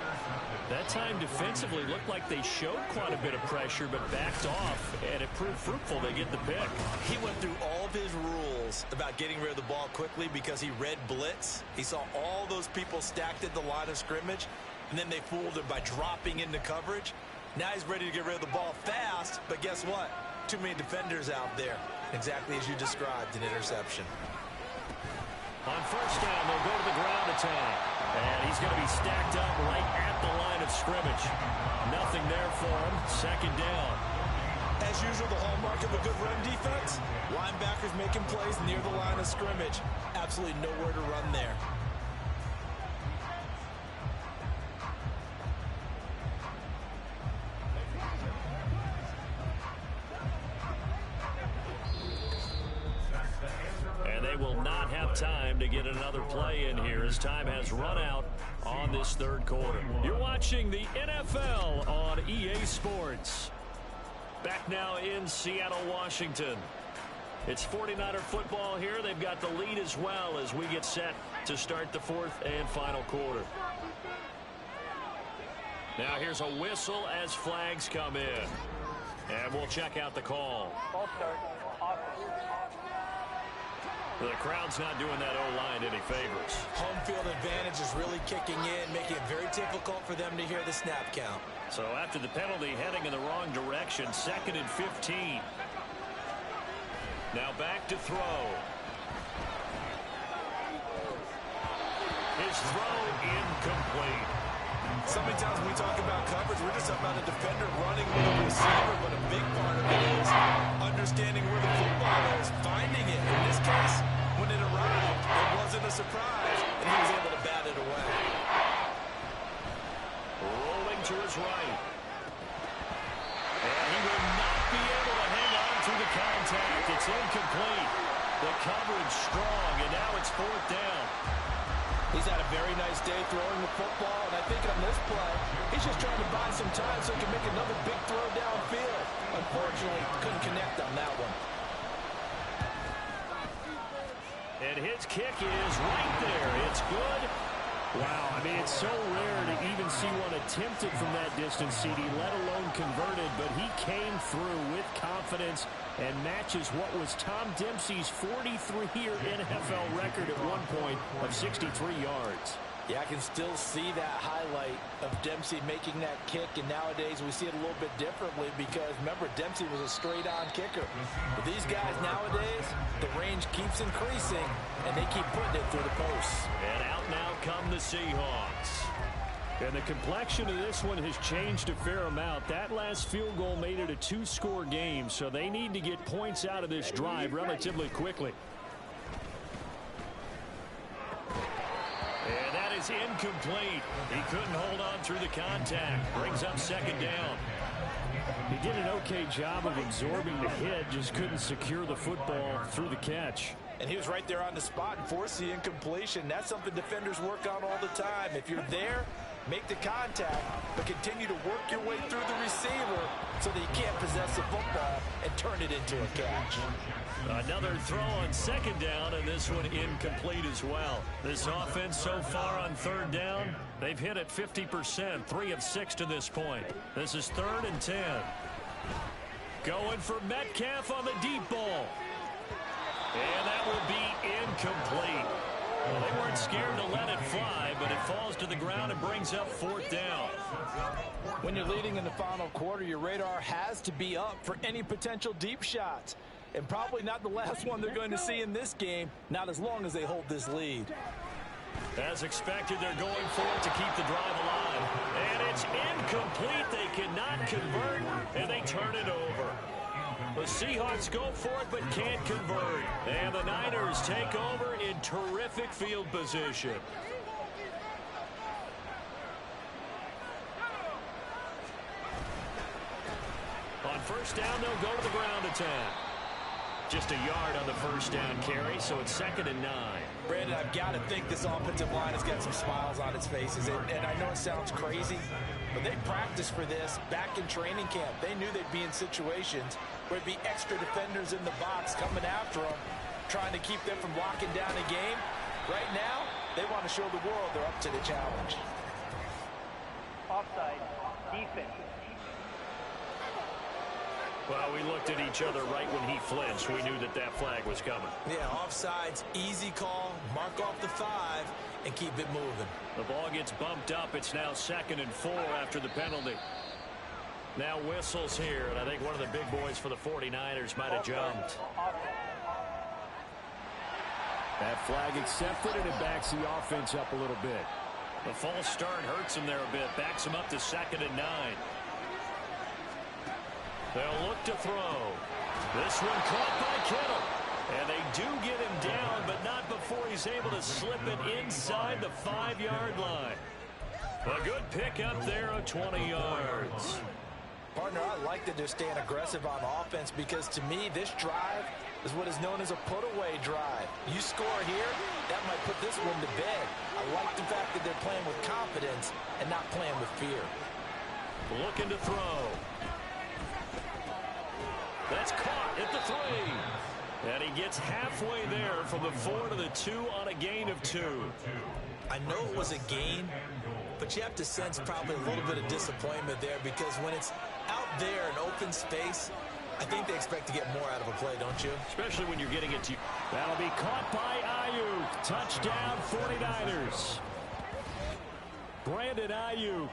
That time defensively looked like they showed quite a bit of pressure but backed off, and it proved fruitful. They get the pick. He went through all of his rules about getting rid of the ball quickly because he read blitz. He saw all those people stacked at the line of scrimmage, and then they fooled him by dropping into coverage. Now he's ready to get rid of the ball fast, but guess what? Too many defenders out there. Exactly as you described, an interception. On 1st down, they'll go to the ground attack. And he's going to be stacked up right at the line of scrimmage. Nothing there for him. 2nd down. As as usual, the hallmark of a good run defense. Linebackers making plays near the line of scrimmage. Absolutely nowhere to run there. And they will not have time to get another play in here as time has run out on this third quarter. You're watching the NFL on EA Sports. Back now in Seattle, Washington. It's 49er football here. They've got the lead as well as we get set to start the fourth and final quarter. Now here's a whistle as flags come in. And we'll check out the call. Ball start. The crowd's not doing that O-line any favors. Home field advantage is really kicking in, making it very difficult for them to hear the snap count. So after the penalty, heading in the wrong direction, 2nd and 15. Now back to throw. His throw incomplete. So many times when we talk about coverage, we're just talking about a defender running with a receiver, but a big part of it is understanding where the football is, finding it. In this case, when it arrived, it wasn't a surprise, and he was able to bat it away. Rolling to his right. And he will not be able to hang on to the contact. It's incomplete. The coverage strong, and now it's 4th down. He's had a very nice day throwing the football, and I think on this play, he's just trying to buy some time so he can make another big throw downfield. Unfortunately, couldn't connect on that one. And his kick is right there. It's good. Wow, I mean, it's so rare to even see one attempted from that distance, CD, let alone converted, but he came through with confidence and matches what was Tom Dempsey's 43-year NFL record at one point of 63 yards. Yeah, I can still see that highlight of Dempsey making that kick, and nowadays we see it a little bit differently because, remember, Dempsey was a straight-on kicker. But these guys nowadays, the range keeps increasing, and they keep putting it through the posts. And out now come the Seahawks. And the complexion of this one has changed a fair amount. That last field goal made it a 2-score game, so they need to get points out of this drive relatively quickly. And that is incomplete. He couldn't hold on through the contact. Brings up 2nd down. He did an okay job of absorbing the hit, just couldn't secure the football through the catch. And he was right there on the spot and forced the incompletion. That's something defenders work on all the time. If you're there, make the contact, but continue to work your way through the receiver so that you can't possess the football and turn it into a catch. Another throw on 2nd down, and this one incomplete as well. This offense so far on 3rd down, they've hit it 50%, 3 of 6 to this point. This is 3rd and 10. Going for Metcalf on the deep ball. And that will be incomplete. Well, they weren't scared to let it fly, but it falls to the ground and brings up 4th down. When you're leading in the final quarter, your radar has to be up for any potential deep shots. And probably not the last one they're going to see in this game, not as long as they hold this lead. As expected, they're going for it to keep the drive alive. And it's incomplete. They cannot convert, and they turn it over. The Seahawks go for it, but can't convert. And the Niners take over in terrific field position. On 1st down, they'll go to the ground attack. Just a yard on the 1st down carry, so it's 2nd and 9. Brandon, I've got to think this offensive line has got some smiles on its faces. And I know it sounds crazy, but they practiced for this back in training camp. They knew they'd be in situations where there'd be extra defenders in the box coming after them, trying to keep them from locking down a game. Right now, they want to show the world they're up to the challenge. Offside. Defense. Well, we looked at each other right when he flinched. We knew that that flag was coming. Yeah, offsides, easy call, mark off the 5, and keep it moving. The ball gets bumped up. It's now 2nd and 4 after the penalty. Now whistles here, and I think one of the big boys for the 49ers might have jumped. That flag accepted, and it backs the offense up a little bit. The false start hurts him there a bit, backs him up to 2nd and 9. They'll look to throw. This one caught by Kittle. And they do get him down, but not before he's able to slip it inside the 5-yard line. A good pick up there of 20 yards. Partner, I like that they're staying aggressive on offense because to me, this drive is what is known as a put-away drive. You score here, that might put this one to bed. I like the fact that they're playing with confidence and not playing with fear. Looking to throw. That's caught at the 3. And he gets halfway there from the 4 to the 2 on a gain of 2. I know it was a gain, but you have to sense probably a little bit of disappointment there because when it's out there in open space, I think they expect to get more out of a play, don't you? Especially when you're getting it to you. That'll be caught by Ayuk. Touchdown 49ers. Brandon Ayuk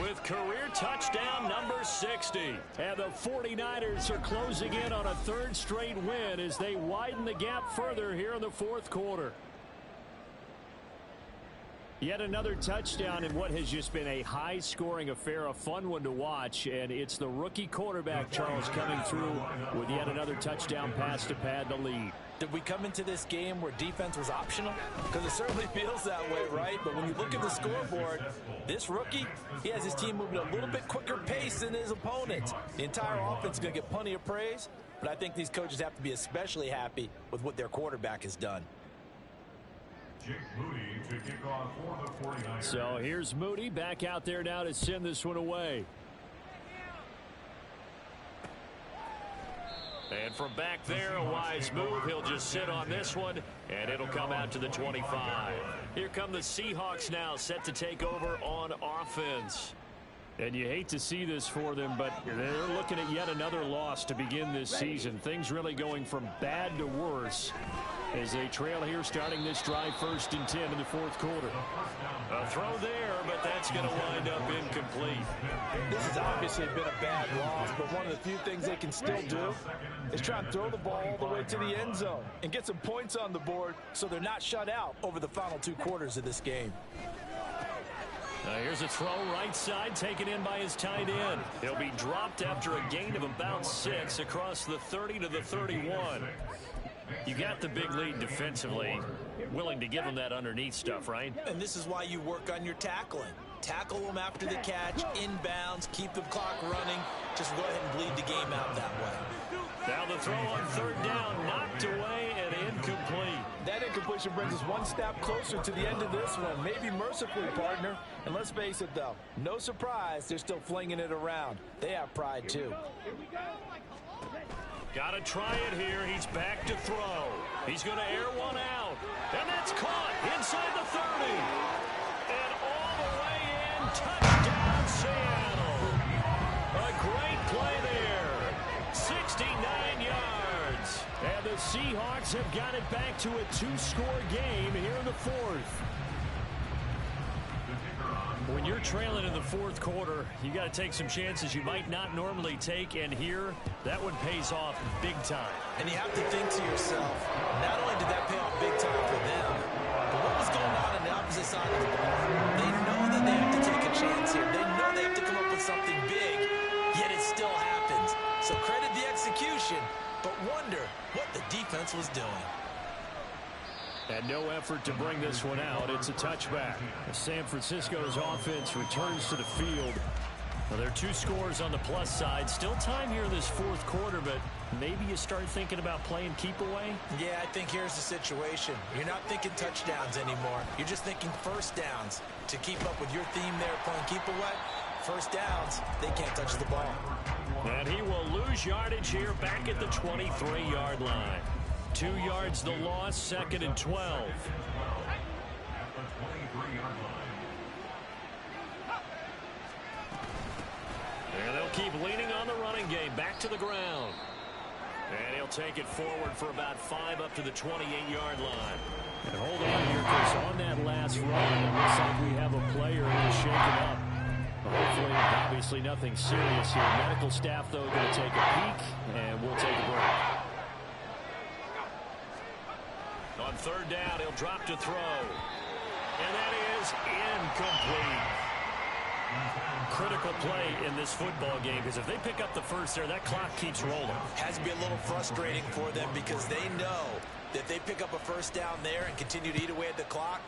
with career touchdown number 60. And the 49ers are closing in on a 3rd straight win as they widen the gap further here in the 4th quarter. Yet another touchdown in what has just been a high-scoring affair, a fun one to watch, and it's the rookie quarterback, Charles, coming through with yet another touchdown pass to pad the lead. Did we come into this game where defense was optional? Because it certainly feels that way, right? But when you look at the scoreboard, this rookie, he has his team moving at a little bit quicker pace than his opponents. The entire offense is going to get plenty of praise, but I think these coaches have to be especially happy with what their quarterback has done. So here's Moody back out there now to send this one away. And from back there, a wise move. He'll just sit on this one, and it'll come out to the 25. Here come the Seahawks now, set to take over on offense. And you hate to see this for them, but they're looking at yet another loss to begin this season. Things really going from bad to worse as they trail here starting this drive 1st and 10 in the 4th quarter. A throw there, but that's going to wind up incomplete. This has obviously been a bad loss, but one of the few things they can still do is try and throw the ball all the way to the end zone and get some points on the board so they're not shut out over the final 2 quarters of this game. Now here's a throw right side taken in by his tight end. He'll be dropped after a gain of about 6 across the 30 to the 31. You got the big lead defensively, willing to give them that underneath stuff, right? And this is why you work on your tackling. Tackle them after the catch, inbounds, keep the clock running. Just go ahead and bleed the game out that way. Now the throw on 3rd down, knocked away and incomplete. That incompletion brings us one step closer to the end of this one. Maybe mercifully, partner. And let's face it, though, no surprise, they're still flinging it around. They have pride, too. Got to try it here. He's back to throw. He's going to air one out. And that's caught inside the 30. And all the way in. Touchdown, Seattle. A great play there. 69 yards. And the Seahawks have got it back to a 2-score game here in the 4th. When you're trailing in the 4th quarter, you got to take some chances you might not normally take, and here, that one pays off big time. And you have to think to yourself, not only did that pay off big time for them, but what was going on the opposite side of the ball? They know that they have to take a chance here. They know they have to come up with something big, yet it still happens. So credit the execution, but wonder what the defense was doing. And no effort to bring this one out. It's a touchback. San Francisco's offense returns to the field. Well, there are 2 scores on the plus side. Still time here in this 4th quarter, but maybe you start thinking about playing keep away? Yeah, I think here's the situation. You're not thinking touchdowns anymore. You're just thinking 1st downs. To keep up with your theme there, playing keep away, 1st downs, they can't touch the ball. And he will lose yardage here back at the 23-yard line. 2 yards the loss, 2nd and 12. And they'll keep leaning on the running game. Back to the ground. And he'll take it forward for about 5 up to the 28-yard line. And hold on here, Chris. On that last run, it looks like we have a player who's shaken up. Hopefully, obviously nothing serious here. Medical staff, though, going to take a peek, and we'll take a break. On 3rd down, he'll drop to throw. And that is incomplete. Critical play in this football game, because if they pick up the first there, that clock keeps rolling. Has to be a little frustrating for them because they know that if they pick up a first down there and continue to eat away at the clock,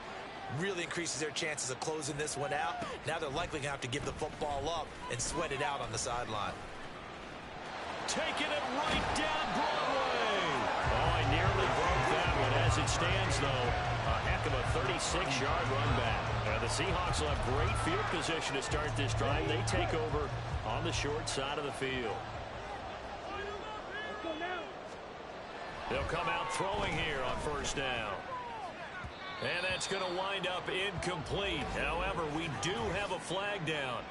really increases their chances of closing this one out. Now they're likely going to have to give the football up and sweat it out on the sideline. Taking it right down Broadway. Oh, I nearly broke that one. As it stands, though, a heck of a 36-yard run back. The Seahawks will have great field position to start this drive. They take over on the short side of the field. They'll come out throwing here on first down. And that's going to wind up incomplete. However, we do have a flag down.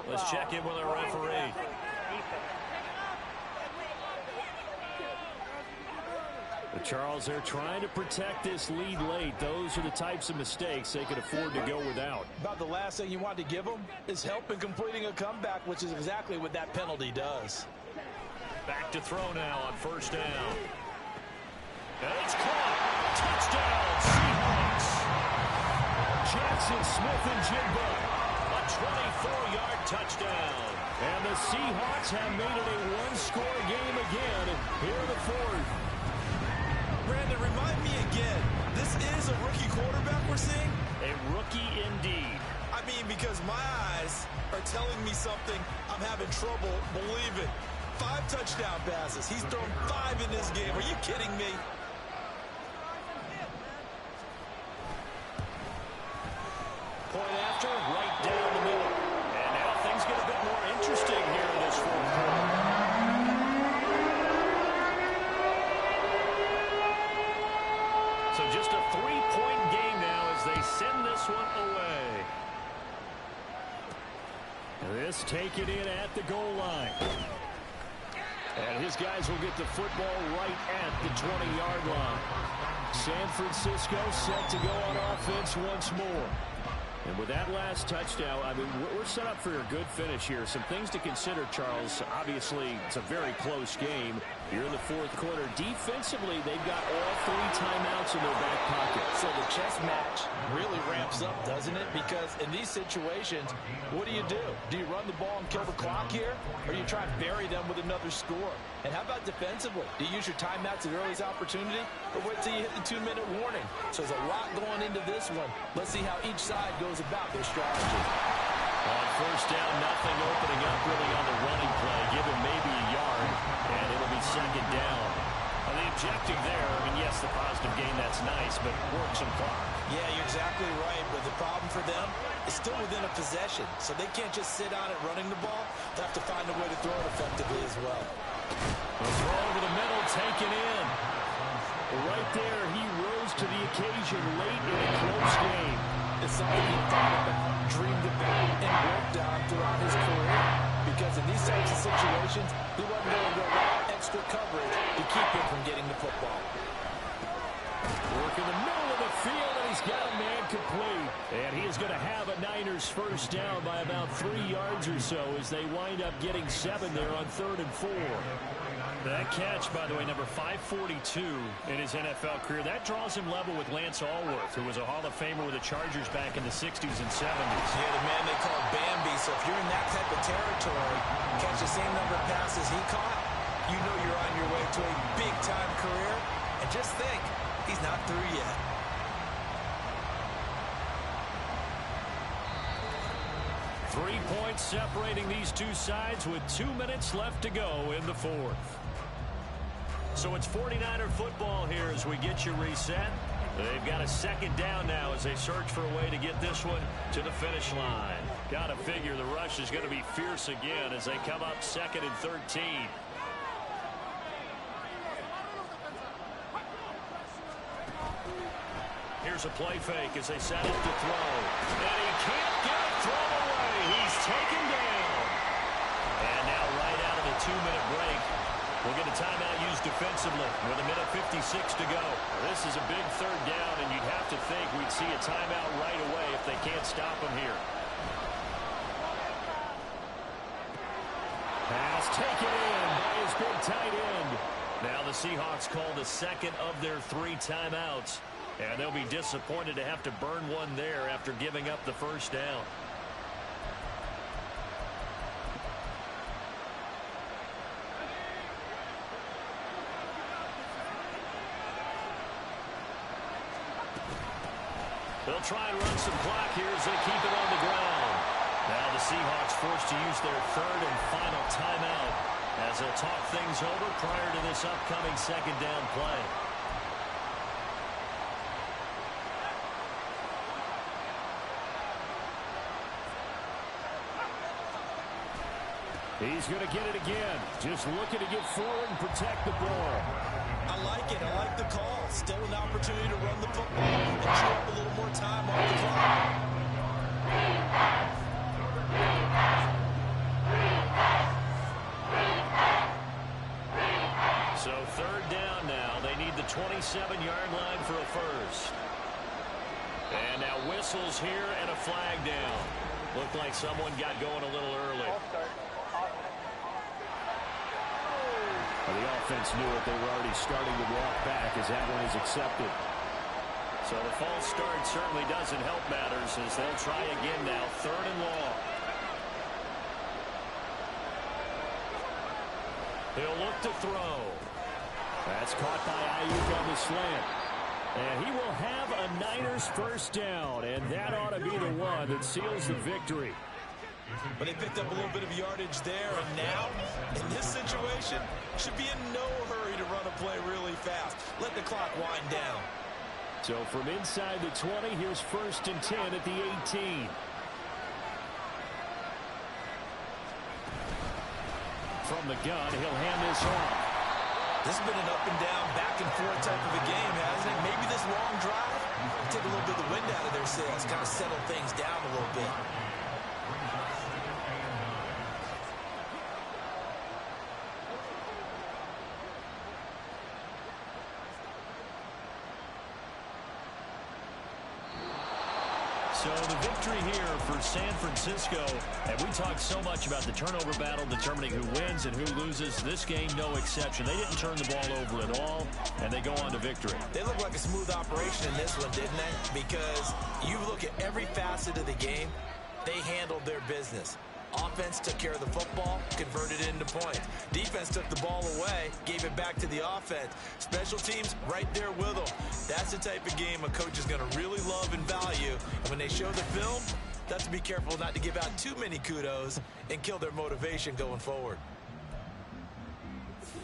Let's check in with our referee. But Charles, they're trying to protect this lead late. Those are the types of mistakes they could afford to go without. About the last thing you want to give them is help in completing a comeback, which is exactly what that penalty does. Back to throw now on first down. And it's caught. Touchdown, Seahawks. Jackson Smith-Njigba, a 24-yard touchdown. And the Seahawks have made it a one-score game again here in the fourth. Brandon, remind me again, this is a rookie quarterback we're seeing? A rookie indeed. I mean, because my eyes are telling me something I'm having trouble believing. 5 touchdown passes. He's thrown 5 in this game. Are you kidding me? Point after, right down the middle. And now things get a bit more interesting here in this fourth quarter. So just a 3-point game now as they send this one away. This taken in at the goal line. And his guys will get the football right at the 20-yard line. San Francisco set to go on offense once more. And with that last touchdown, I mean, we're set up for a good finish here. Some things to consider, Charles. Obviously, it's a very close game. Here in the fourth quarter, defensively, they've got all 3 timeouts in their back pocket. So the chess match really ramps up, doesn't it? Because in these situations, what do? Do you run the ball and kill the clock here? Or do you try and bury them with another score? And how about defensively? Do you use your timeouts at your earliest opportunity? Or wait till you hit the 2-minute warning? So there's a lot going into this one. Let's see how each side goes about their strategy. On first down, nothing opening up really on the running play. Give him maybe a yard, and it'll be second down. The objective there, I mean, yes, the positive gain, that's nice, but work some clock. Yeah, you're exactly right, but the problem for them is still within a possession, so they can't just sit on it running the ball. They have to find a way to throw it effectively as well. The throw over the middle, taken in. Right there, he rose to the occasion late in a close game. It's something he thought about, dreamed about, and worked on throughout his career. Because in these types of situations, he wasn't going to go without extra coverage to keep him from getting the football. Work in the middle of the field, and he's got a man complete. And he is going to have a Niners first down by about 3 yards or so as they wind up getting 7 there on 3rd and 4. That catch, by the way, number 542 in his NFL career, that draws him level with Lance Allworth, who was a Hall of Famer with the Chargers back in the 60s and 70s. Yeah, the man they call Bambi. So if you're in that type of territory, catch the same number of passes he caught, you know you're on your way to a big-time career. And just think, he's not through yet. Three points separating these two sides with 2 minutes left to go in the fourth. So it's 49er football here as we get you reset. They've got a second down now as they search for a way to get this one to the finish line. Got to figure the rush is going to be fierce again as they come up 2nd and 13. Here's a play fake as they set up to throw. And he can't get it thrown away. He's taken down. And now right out of the 2-minute break, we'll get a timeout used defensively with 1:56 to go. This is a big 3rd down, and you'd have to think we'd see a timeout right away if they can't stop him here. Pass taken in by his big tight end. Now the Seahawks call the 2nd of their 3 timeouts. And they'll be disappointed to have to burn one there after giving up the first down. They'll try and run some clock here as they keep it on the ground. Now the Seahawks forced to use their third and final timeout as they'll talk things over prior to this upcoming second down play. He's going to get it again. Just looking to get forward and protect the ball. I like it. I like the call. Still an opportunity to run the football and chew up a little more time on the clock. So third down now. They need the 27-yard line for a first. And now whistles here and a flag down. Looked like someone got going a little early. The offense knew it. They were already starting to walk back as that one is accepted. So the false start certainly doesn't help matters as they'll try again now. Third and long. He'll look to throw. That's caught by Ayuk on the slant. And he will have a Niners first down. And that ought to be the one that seals the victory. But they picked up a little bit of yardage there, and now, in this situation, should be in no hurry to run a play really fast. Let the clock wind down. So from inside the 20, here's first and 10 at the 18. From the gun, he'll hand this off. This has been an up and down, back and forth type of a game, hasn't it? Maybe this long drive will take a little bit of the wind out of their sails, kind of settle things down a little bit. So the victory here for San Francisco, and we talk so much about the turnover battle determining who wins and who loses. This game, no exception. They didn't turn the ball over at all, and they go on to victory. They look like a smooth operation in this one, didn't they? Because you look at every facet of the game, they handled their business. Offense took care of the football, converted it into points. Defense took the ball away, gave it back to the offense. Special teams right there with them. That's the type of game a coach is going to really love and value. And when they show the film, that's to be careful not to give out too many kudos and kill their motivation going forward.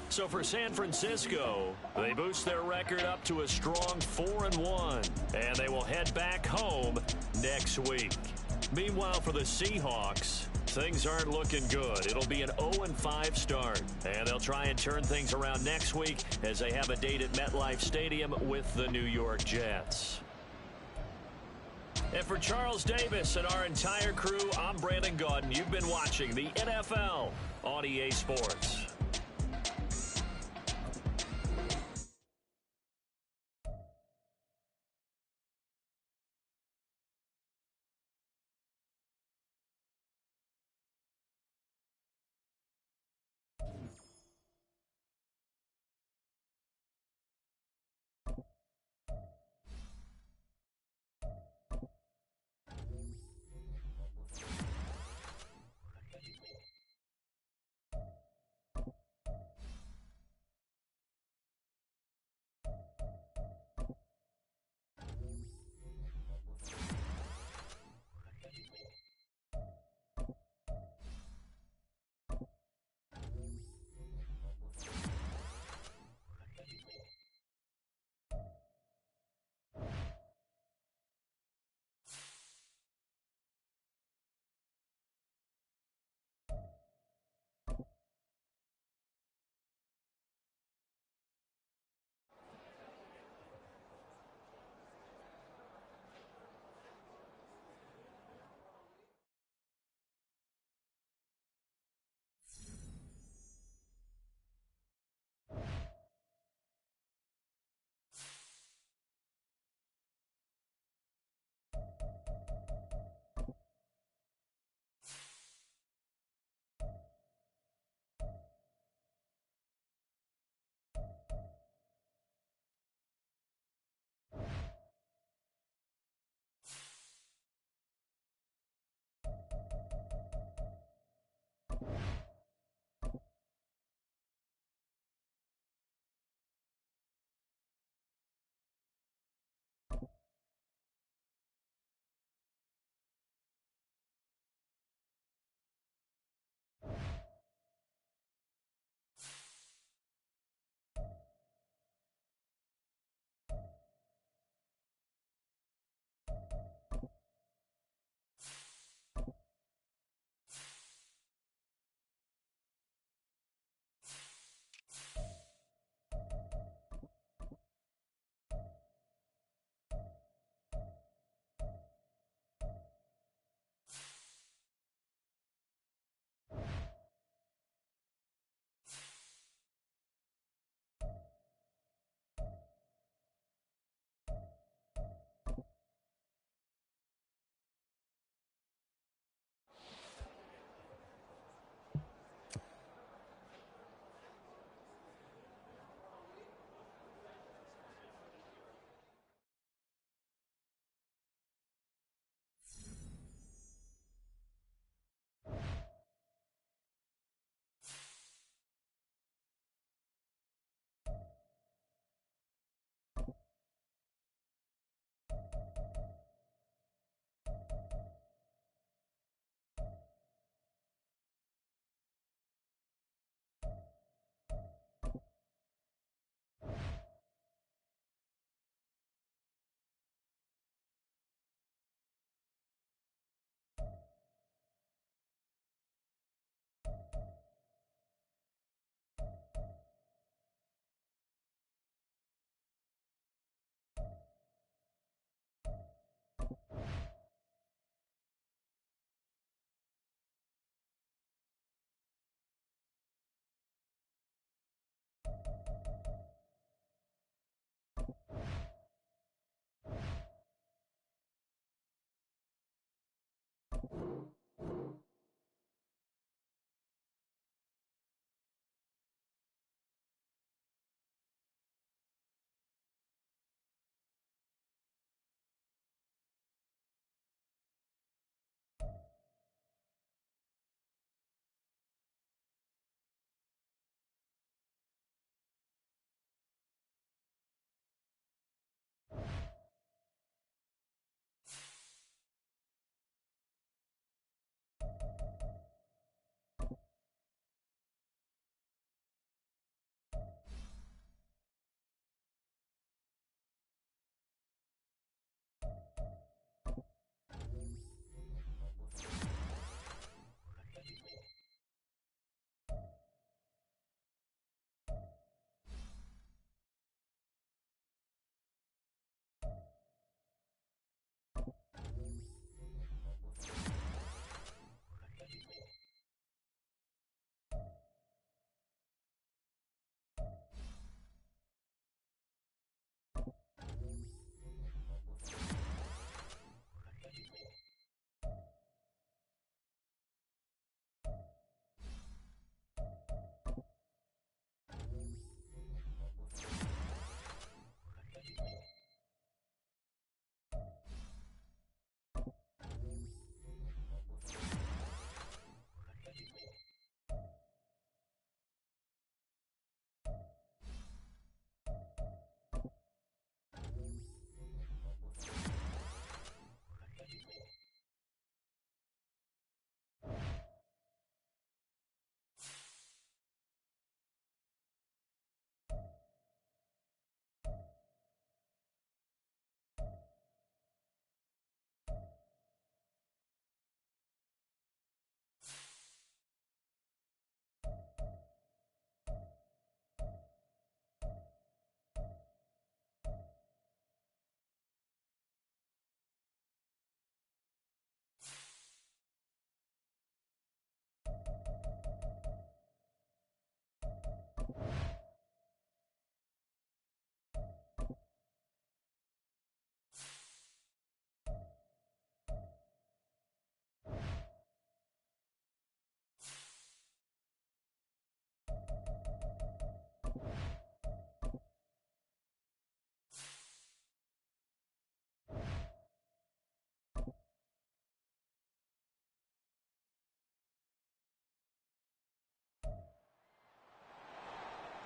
So for San Francisco, they boost their record up to a strong 4-1, and they will head back home next week. Meanwhile, for the Seahawks, things aren't looking good. It'll be an 0-5 start, and they'll try and turn things around next week as they have a date at MetLife Stadium with the New York Jets. And for Charles Davis and our entire crew, I'm Brandon Gaudin. You've been watching the NFL on EA Sports.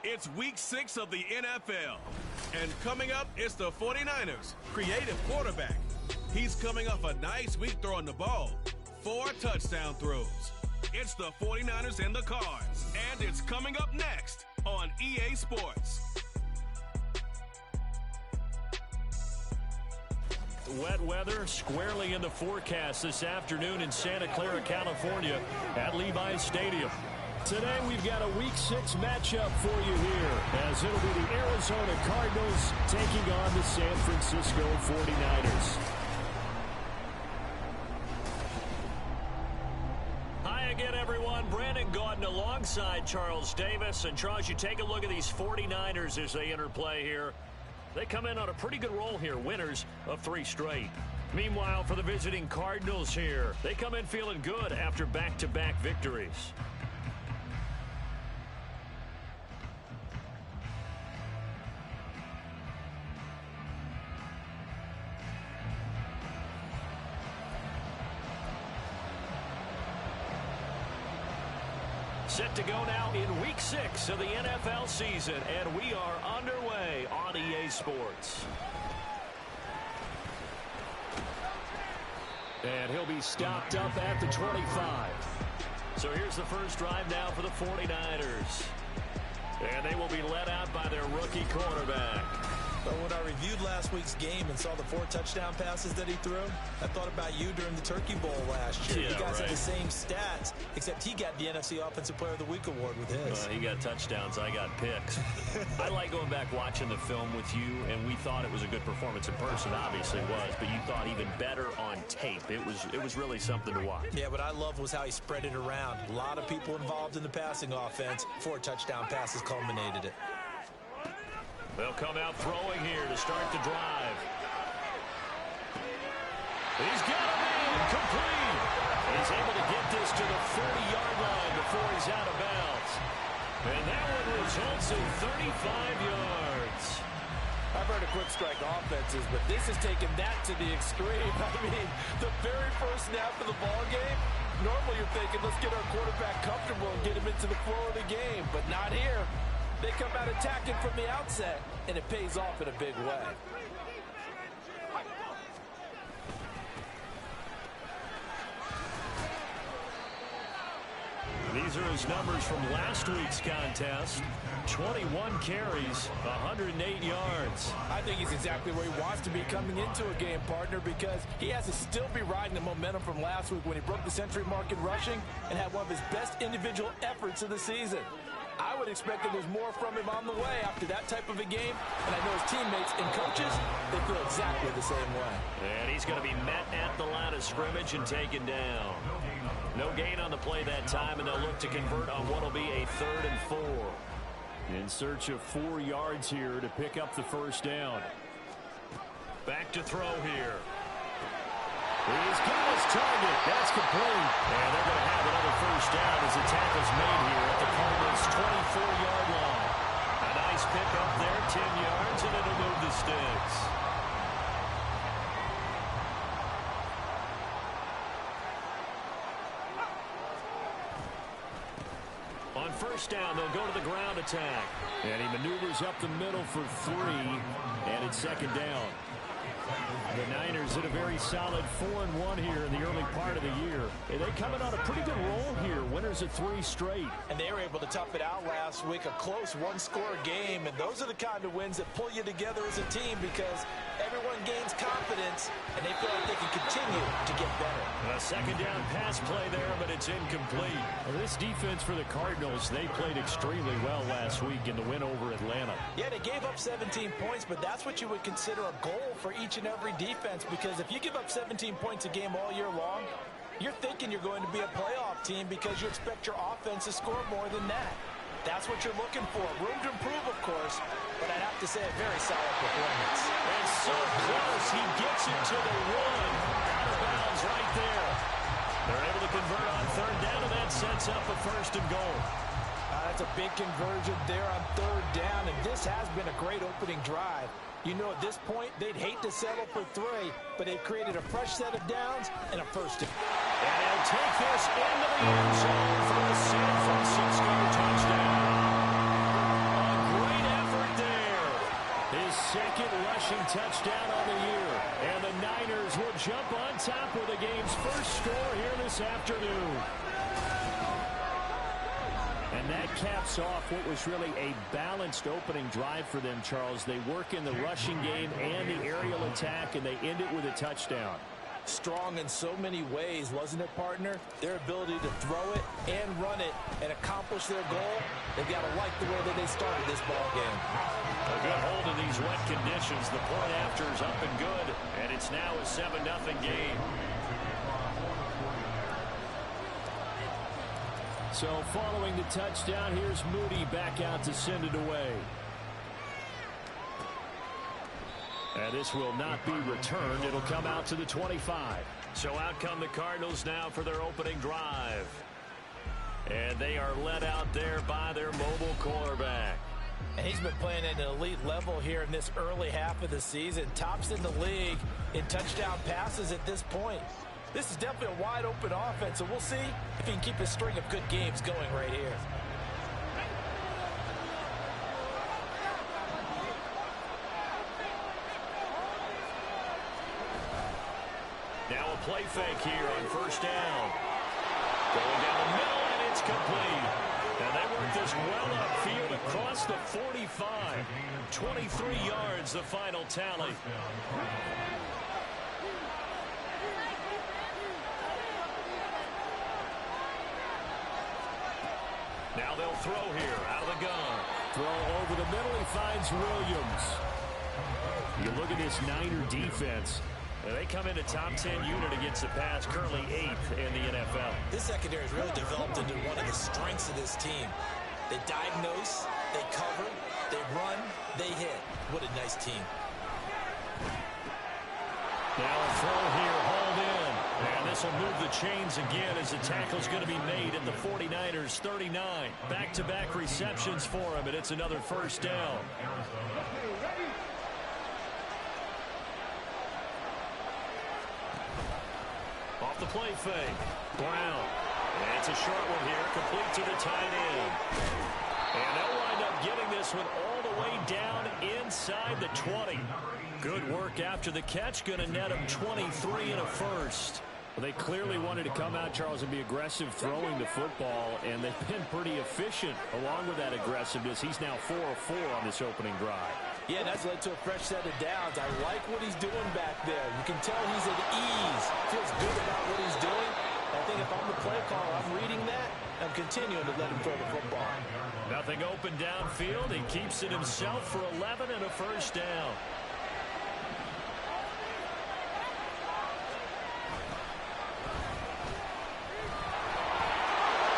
It's week 6 of the NFL. And coming up, it's the 49ers' creative quarterback. He's coming off a nice week throwing the ball. 4 touchdown throws. It's the 49ers and the Cards. And it's coming up next on EA Sports. Wet weather squarely in the forecast this afternoon in Santa Clara, California at Levi's Stadium. Today we've got a Week 6 matchup for you here, as it'll be the Arizona Cardinals taking on the San Francisco 49ers. Hi again, everyone. Brandon Gaudin alongside Charles Davis. And Charles, you take a look at these 49ers as they enter play here. They come in on a pretty good roll here, winners of 3 straight. Meanwhile, for the visiting Cardinals here, they come in feeling good after back-to-back victories. Set to go now in Week 6 of the NFL season, and we are underway on EA Sports. And he'll be stopped up at the 25. So here's the first drive now for the 49ers. And they will be led out by their rookie quarterback. But when I reviewed last week's game and saw the 4 touchdown passes that he threw, I thought about you during the Turkey Bowl last year. Yeah, you guys right. had the same stats, except he got the NFC Offensive Player of the Week award with his. He got touchdowns, I got picks. I like going back watching the film with you, and we thought it was a good performance in person. Obviously was, but you thought even better on tape. It was really something to watch. Yeah, what I loved was how he spread it around. A lot of people involved in the passing offense. 4 touchdown passes culminated it. They'll come out throwing here to start the drive. He's got him in, complete. He's able to get this to the 40-yard line before he's out of bounds. And that one results in 35 yards. I've heard of quick strike offenses, but this has taken that to the extreme. I mean, the very first snap of the ball game, normally you're thinking, let's get our quarterback comfortable and get him into the flow of the game, but not here. They come out attacking from the outset, and it pays off in a big way. These are his numbers from last week's contest. 21 carries, 108 yards. I think he's exactly where he wants to be coming into a game, partner, because he has to still be riding the momentum from last week when he broke the century mark in rushing and had one of his best individual efforts of the season. I would expect that there's more from him on the way after that type of a game, and I know his teammates and coaches, they feel exactly the same way. And he's going to be met at the line of scrimmage and taken down. No gain on the play that time, and they'll look to convert on what will be a 3rd and 4. In search of 4 yards here to pick up the first down. Back to throw here. He's got his target. That's complete. And they're going to have another first down as the tackle's made here at the Cardinals' 24-yard line. A nice pick up there, 10 yards, and it'll move the sticks. On first down, they'll go to the ground attack. And he maneuvers up the middle for 3, and it's 2nd down. The Niners in a very solid 4-1 here in the early part of the year. And they coming on a pretty good roll here. Winners of 3 straight. And they were able to tough it out last week, a close 1-score game. And those are the kind of wins that pull you together as a team because everyone gains confidence and they feel like they can continue to get better. A 2nd down pass play there, but it's incomplete. Well, this defense for the Cardinals, they played extremely well last week in the win over Atlanta. Yeah, they gave up 17 points, but that's what you would consider a goal for each and every defense, because if you give up 17 points a game all year long, you're thinking you're going to be a playoff team because you expect your offense to score more than that. That's what you're looking for. Room to improve, of course, but I'd have to say a very solid performance. And so close, he gets it to the 1. Out of bounds right there. They're able to convert on 3rd down, and that sets up a 1st and goal. That's a big conversion there on 3rd down, and this has been a great opening drive. You know, at this point, they'd hate to settle for 3, but they've created a fresh set of downs and a 1st down. And they'll take this into the end zone for the San Francisco touchdown. A second rushing touchdown on the year. And the Niners will jump on top with the game's first score here this afternoon. And that caps off what was really a balanced opening drive for them, Charles. They work in the rushing game and the aerial attack, and they end it with a touchdown. Strong in so many ways, wasn't it, partner? Their ability to throw it and run it and accomplish their goal, they've got to like the way that they started this ball game. A good hold in these wet conditions. The point after is up and good, and it's now a 7-0 game. So following the touchdown, here's Moody back out to send it away. And this will not be returned. It'll come out to the 25. So out come the Cardinals now for their opening drive. And they are led out there by their mobile quarterback. And he's been playing at an elite level here in this early half of the season. Tops in the league in touchdown passes at this point. This is definitely a wide open offense, and we'll see if he can keep a string of good games going right here. Now a play fake here on first down. Going down the middle, and it's complete. And they work this well upfield across the 45. 23 yards, the final tally. Now they'll throw here out of the gun. Throw over the middle. He finds Williams. You look at this Niner defense. They come in a top 10 unit against the pass, currently 8th in the NFL. This secondary has really developed into one of the strengths of this team. They diagnose, they cover, they run, they hit. What a nice team. Now a throw here, hauled in. And this will move the chains again as the tackle's going to be made at the 49ers 39. Back-to-back receptions for him, and it's another first down. Off the play fake. Brown. And it's a short one here, complete to the tight end. And they'll wind up getting this one all the way down inside the 20. Good work after the catch. Going to net them 23 and a first. Well, they clearly wanted to come out, Charles, and be aggressive throwing the football, and they've been pretty efficient along with that aggressiveness. He's now 4 of 4 on this opening drive. Yeah, that's led to a fresh set of downs. I like what he's doing back there. You can tell he's at ease. Feels good about what he's doing. I think if I'm the play caller, I'm reading that. I'm continuing to let him throw the football. Nothing open downfield. He keeps it himself for 11 and a first down.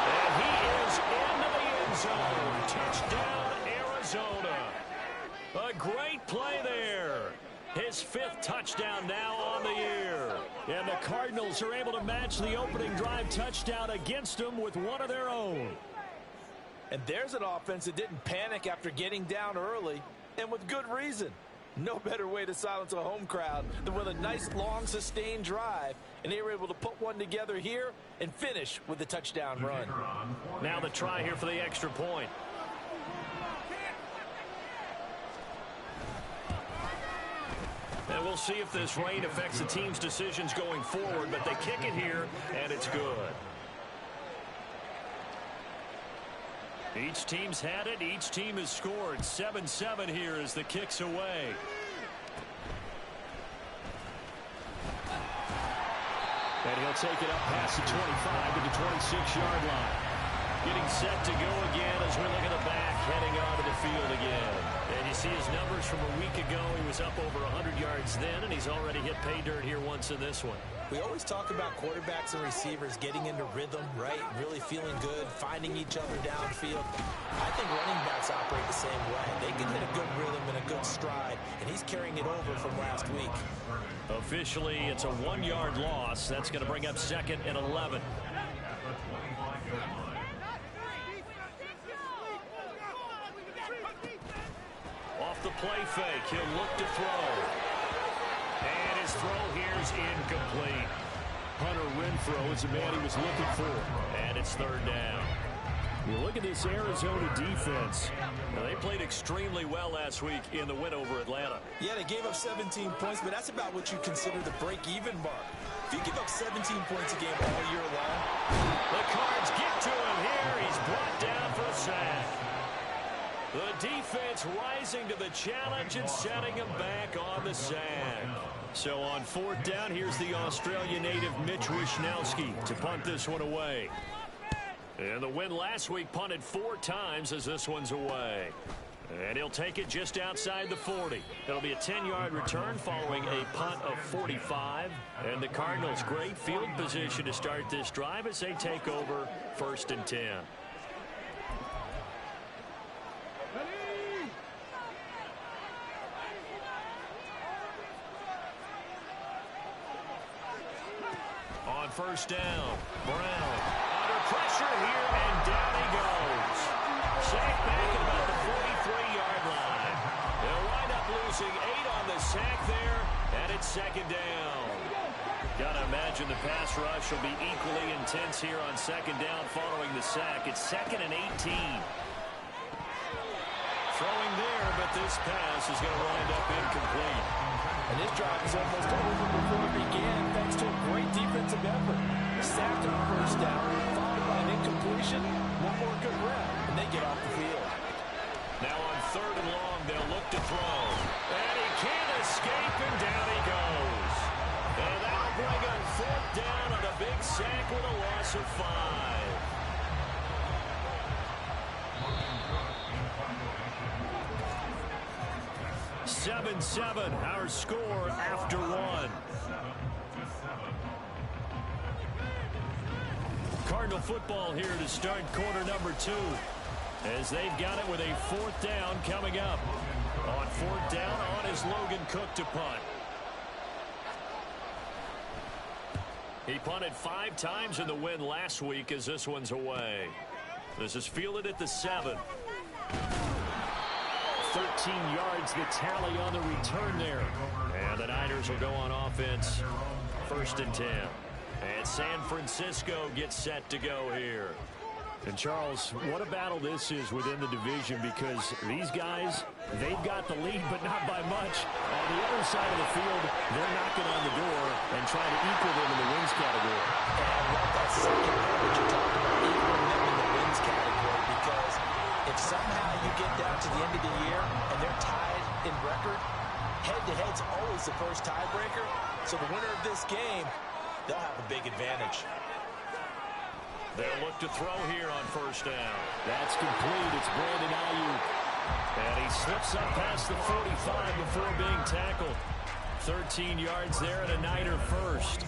And he is into the end zone. Touchdown, Arizona. A great play there. His 5th touchdown now on the year. And the Cardinals are able to match the opening drive touchdown against them with one of their own. And there's an offense that didn't panic after getting down early, and with good reason. No better way to silence a home crowd than with a nice, long, sustained drive. And they were able to put one together here and finish with the touchdown run. Now the try here for the extra point. And we'll see if this rain affects the team's decisions going forward, but they kick it here, and it's good. Each team's had it. Each team has scored. 7-7 here as the kick's away. And he'll take it up past the 25 to the 26-yard line. Getting set to go again as we look at the back, heading onto the field again. And you see his numbers from a week ago. He was up over 100 yards then, and he's already hit pay dirt here once in this one. We always talk about quarterbacks and receivers getting into rhythm, right? Really feeling good, finding each other downfield. I think running backs operate the same way. They can hit a good rhythm and a good stride, and he's carrying it over from last week. Officially, it's a 1-yard loss. That's going to bring up 2nd and 11. Off the play fake, he'll look to throw. And his throw here is incomplete. Hunter Renfrow is the man he was looking for. And it's 3rd down. You look at this Arizona defense. Well, they played extremely well last week in the win over Atlanta. Yeah, they gave up 17 points, but that's about what you consider the break-even mark. If you give up 17 points a game all year long. The Cards get to him here. He's brought down for a sack. The defense rising to the challenge and setting him back on the sack. So on 4th down, here's the Australian native Mitch Wishnowsky to punt this one away. And the win last week punted 4 times as this one's away. And he'll take it just outside the 40. It'll be a 10-yard return following a punt of 45. And the Cardinals, great field position to start this drive as they take over 1st and 10. On 1st down, Brown under pressure here, and down he goes. Sacked back at about the 43-yard line. They'll wind up losing 8 on the sack there, and it's 2nd down. Gotta imagine the pass rush will be equally intense here on 2nd down following the sack. It's 2nd and 18. Throwing there, but this pass is going to wind up incomplete. And this drive is almost over before it began, thanks to a great defensive effort. Sacked on 1st down, followed by an incompletion, one more good rep, and they get off the field. Now on 3rd and long, they'll look to throw. And he can't escape, and down he goes. And that'll bring him 4th down on a big sack with a loss of 5. Seven, our score after 1. Cardinal football here to start quarter number 2. As they've got it with a 4th down coming up. On 4th down, on is Logan Cook to punt. He punted 5 times in the win last week as this one's away. This is fielded at the 7. 13 yards the tally on the return there. And the Niners will go on offense 1st and 10. And San Francisco gets set to go here. And Charles, what a battle this is within the division, because these guys, they've got the lead, but not by much. On the other side of the field, they're knocking on the door and trying to equal them in the wins category. And I love that second part that you're talking about, equaling them in the wins category, because if somehow you get down to the end of the year and they're tied in record, head-to-head's always the first tiebreaker. So the winner of this game, they'll have a big advantage. They'll look to throw here on 1st down. That's complete. It's Brandon Ayuk. And he slips up past the 45 before being tackled. 13 yards there and a Niner first.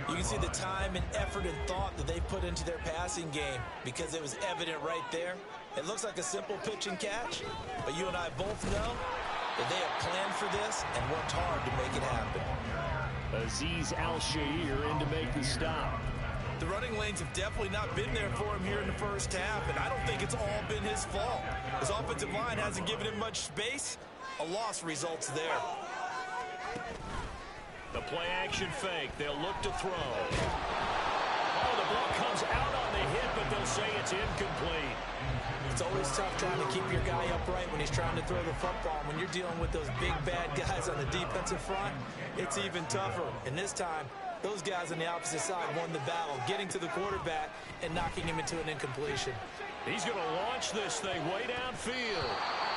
You can see the time and effort and thought that they put into their passing game, because it was evident right there. It looks like a simple pitch and catch, but you and I both know that they have planned for this and worked hard to make it happen. Azeez Al-Shaair in to make the stop. The running lanes have definitely not been there for him here in the first half, and I don't think it's all been his fault. His offensive line hasn't given him much space. A loss results there. The play-action fake. They'll look to throw. Oh, the ball comes out on the hit, but they'll say it's incomplete. It's always tough trying to keep your guy upright when he's trying to throw the football. When you're dealing with those big, bad guys on the defensive front, it's even tougher. And this time, those guys on the opposite side won the battle, getting to the quarterback and knocking him into an incompletion. He's going to launch this thing way downfield.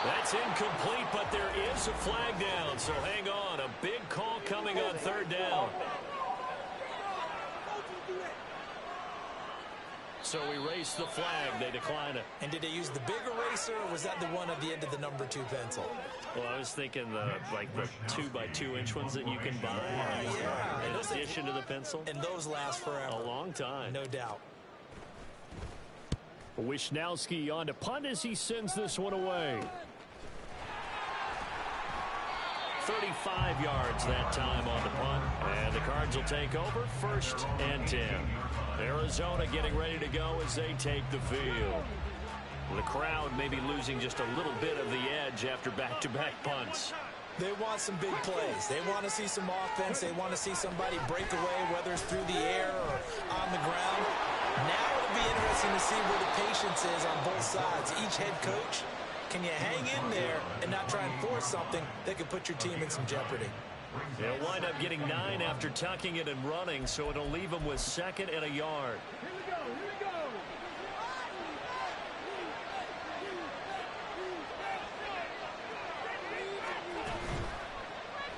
That's incomplete, but there is a flag down, so hang on. A big call coming on 3rd down. So we race the flag. They decline it. And did they use the big eraser, or was that the one at the end of the number 2 pencil? Well, I was thinking the 2x2-inch ones that you can buy in addition to the pencil. And those last forever. A long time. No doubt. Wishnowsky on to punt as he sends this one away. 35 yards that time on the punt. And the Cards will take over 1st and 10. Arizona getting ready to go as they take the field. The crowd may be losing just a little bit of the edge after back-to-back punts. They want some big plays. They want to see some offense. They want to see somebody break away, whether it's through the air or on the ground. Now it'll be interesting to see where the patience is on both sides. Each head coach, can you hang in there and not try and force something that could put your team in some jeopardy? They'll wind up getting 9 after tucking it and running, so it'll leave them with 2nd and a yard.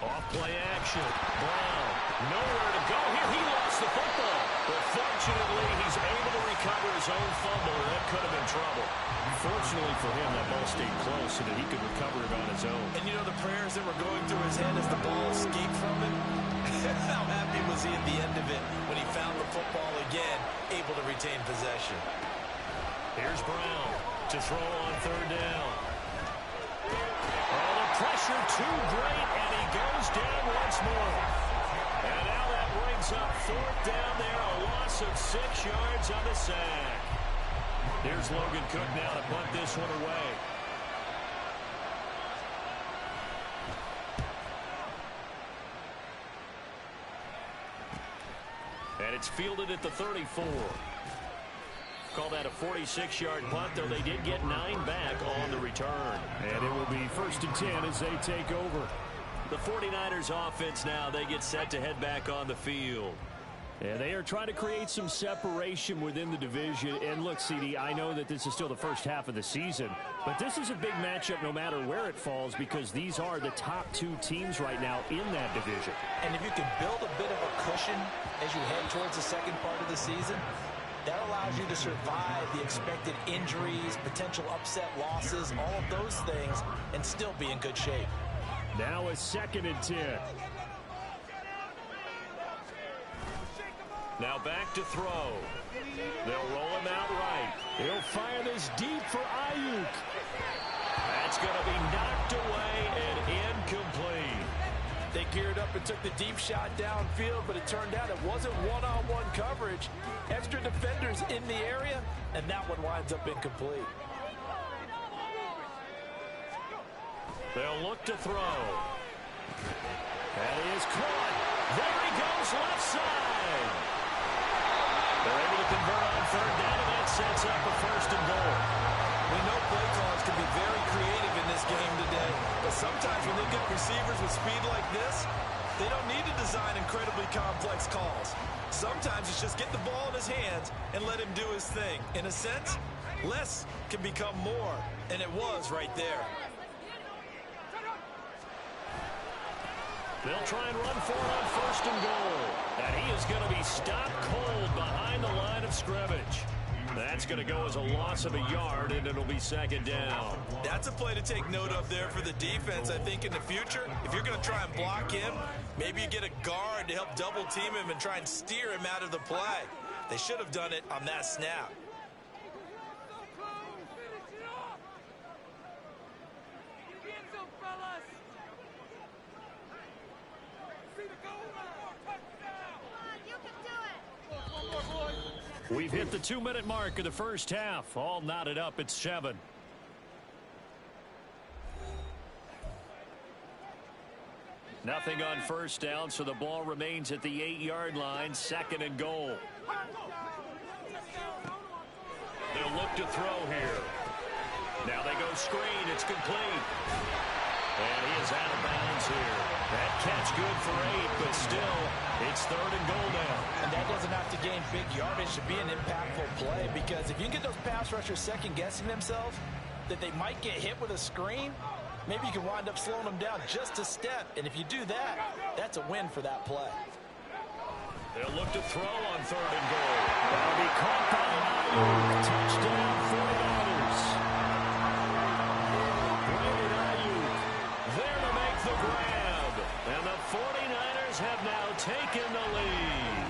Off play action. Brown, nowhere to go here. He lost the football. But fortunately, he's able to recover his own fumble, or that could have been trouble. Fortunately for him, that ball stayed close so that he could recover it on his own. And you know the prayers that were going through his head as the ball escaped from him? How happy was he at the end of it when he found the football again, able to retain possession? Here's Brown to throw on 3rd down. Oh, the pressure too great, and he goes down once more. And now that brings up 4th down there, a loss of 6 yards on the sack. Here's Logan Cook now to punt this one away. And it's fielded at the 34. Call that a 46-yard punt, though they did get 9 back on the return. And it will be 1st and 10 as they take over. The 49ers offense now, they get set to head back on the field. And they are trying to create some separation within the division. And look, CD, I know that this is still the first half of the season, but this is a big matchup no matter where it falls because these are the top 2 teams right now in that division. And if you can build a bit of a cushion as you head towards the second part of the season, that allows you to survive the expected injuries, potential upset losses, all of those things, and still be in good shape. Now a 2nd and 10. Now back to throw. They'll roll him out right. He'll fire this deep for Ayuk. That's going to be knocked away and incomplete. They geared up and took the deep shot downfield, but it turned out it wasn't one-on-one coverage. Extra defenders in the area, and that one winds up incomplete. They'll look to throw. And he is caught. There he goes, left side. They're able to convert on 3rd down, and that sets up a 1st and goal. We know play callers can be very creative in this game today, but sometimes when they get receivers with speed like this, they don't need to design incredibly complex calls. Sometimes it's just get the ball in his hands and let him do his thing. In a sense, less can become more, and it was right there. They'll try and run for it on 1st and goal. And he is going to be stopped cold behind the line of scrimmage. That's going to go as a loss of a yard, and it'll be 2nd down. That's a play to take note of there for the defense. I think in the future, if you're going to try and block him, maybe you get a guard to help double team him and try and steer him out of the play. They should have done it on that snap. We've hit the 2-minute mark of the first half. All knotted up at 7. Nothing on 1st down, so the ball remains at the 8-yard line. 2nd and goal. They'll look to throw here. Now they go screen. It's complete. And he is out of bounds here. That catch good for 8, but still, it's 3rd and goal now. And that doesn't have to gain big yardage to be an impactful play, because if you can get those pass rushers second-guessing themselves that they might get hit with a screen, maybe you can wind up slowing them down just a step. And if you do that, that's a win for that play. They'll look to throw on 3rd and goal. That'll be caught by Ayuk. Touchdown 49ers. Brandon Ayuk There to make the grab. And the 49ers have now taken the lead.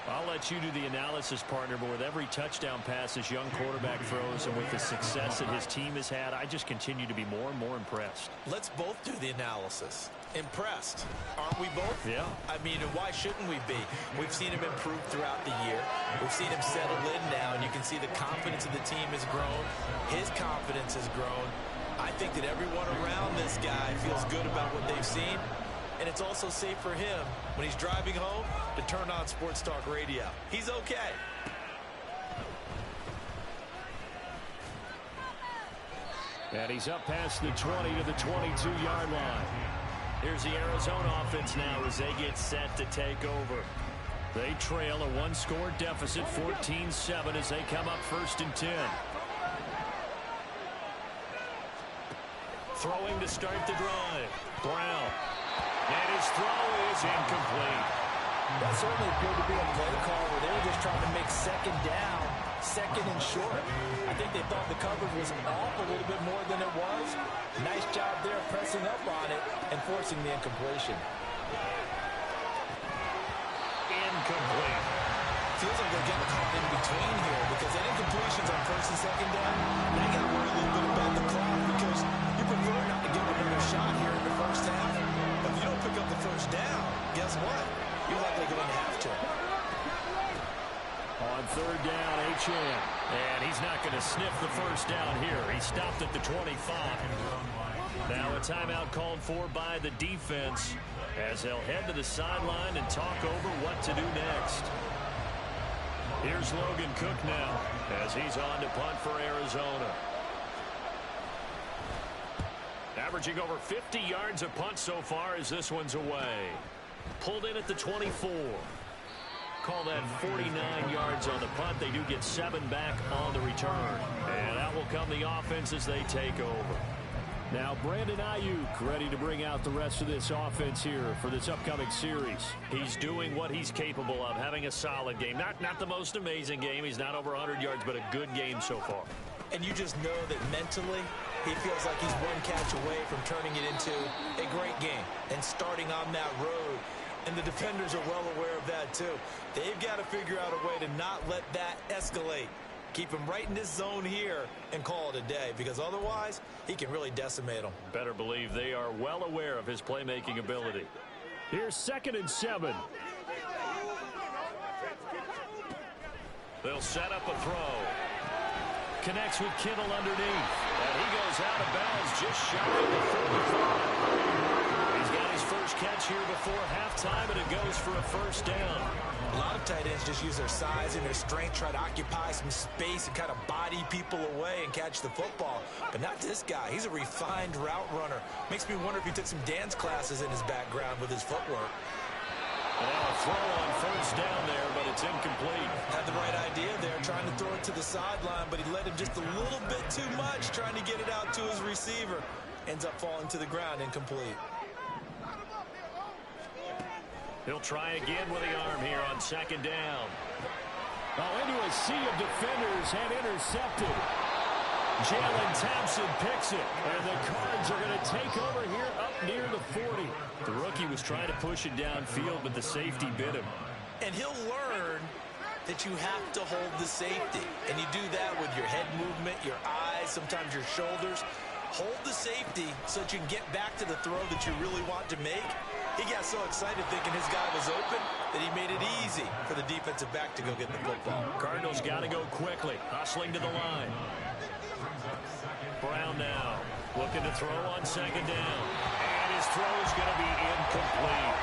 I'll let you do the analysis, partner, but with every touchdown pass this young quarterback throws and with the success that his team has had, I just continue to be more and more impressed. Let's both do the analysis. Impressed, aren't we both? Yeah. I mean, why shouldn't we be? We've seen him improve throughout the year. We've seen him settle in now, and you can see the confidence of the team has grown. His confidence has grown. I think that everyone around this guy feels good about what they've seen. and it's also safe for him when he's driving home to turn on Sports Talk Radio. He's okay. And he's up past the 20 to the 22-yard line. Here's the Arizona offense now as they get set to take over. They trail a one-score deficit, 14-7, as they come up 1st and 10. Throwing to start the drive. Brown. And his throw is incomplete. That certainly appeared to be a play call where they were just trying to make second down, second and short. I think they thought the coverage was off a little bit more than it was. Nice job there pressing up on it and forcing the incompletion. Incomplete. Feels like they're getting caught in between here because that incompletion's on 1st and 2nd down. Now you got to worry a little bit about the clock because you prefer not to give another shot here in the first half. But if you don't pick up the first down, guess what? You're likely going to have to. On 3rd down, HM. And he's not going to sniff the first down here. He stopped at the 25. Now a timeout called for by the defense as they'll head to the sideline and talk over what to do next. Here's Logan Cook now as he's on to punt for Arizona. Averaging over 50 yards a punt so far as this one's away. Pulled in at the 24. Call that 49 yards on the punt. They do get 7 back on the return. And out will come the offense as they take over. Now Brandon Ayuk ready to bring out the rest of this offense here for this upcoming series. He's doing what he's capable of, having a solid game. Not the most amazing game. He's not over 100 yards, but a good game so far. And you just know that mentally he feels like he's one catch away from turning it into a great game and starting on that road. And the defenders are well aware of that too. They've got to figure out a way to not let that escalate. Keep him right in this zone here and call it a day, because otherwise he can really decimate them. Better believe they are well aware of his playmaking ability. Here's 2nd and 7. They'll set up a throw. Connects with Kittle underneath. And he goes out of bounds just shy of the 45. He's got his first catch here before halftime, and it goes for a first down. A lot of tight ends just use their size and their strength, try to occupy some space and kind of body people away and catch the football. But not this guy. He's a refined route runner. Makes me wonder if he took some dance classes in his background with his footwork. Now a throw on first down there, but it's incomplete. Had the right idea there, trying to throw it to the sideline, but he let him just a little bit too much, trying to get it out to his receiver. Ends up falling to the ground, incomplete. He'll try again with the arm here on 2nd down. Into a sea of defenders and intercepted. Jalen Thompson picks it, and the Cards are going to take over here up near the 40. The rookie was trying to push it downfield, but the safety bit him. And he'll learn that you have to hold the safety. And you do that with your head movement, your eyes, sometimes your shoulders. Hold the safety so that you can get back to the throw that you really want to make. He got so excited thinking his guy was open that he made it easy for the defensive back to go get the football. Cardinals got to go quickly, hustling to the line. Brown now looking to throw on 2nd down. And his throw is going to be incomplete.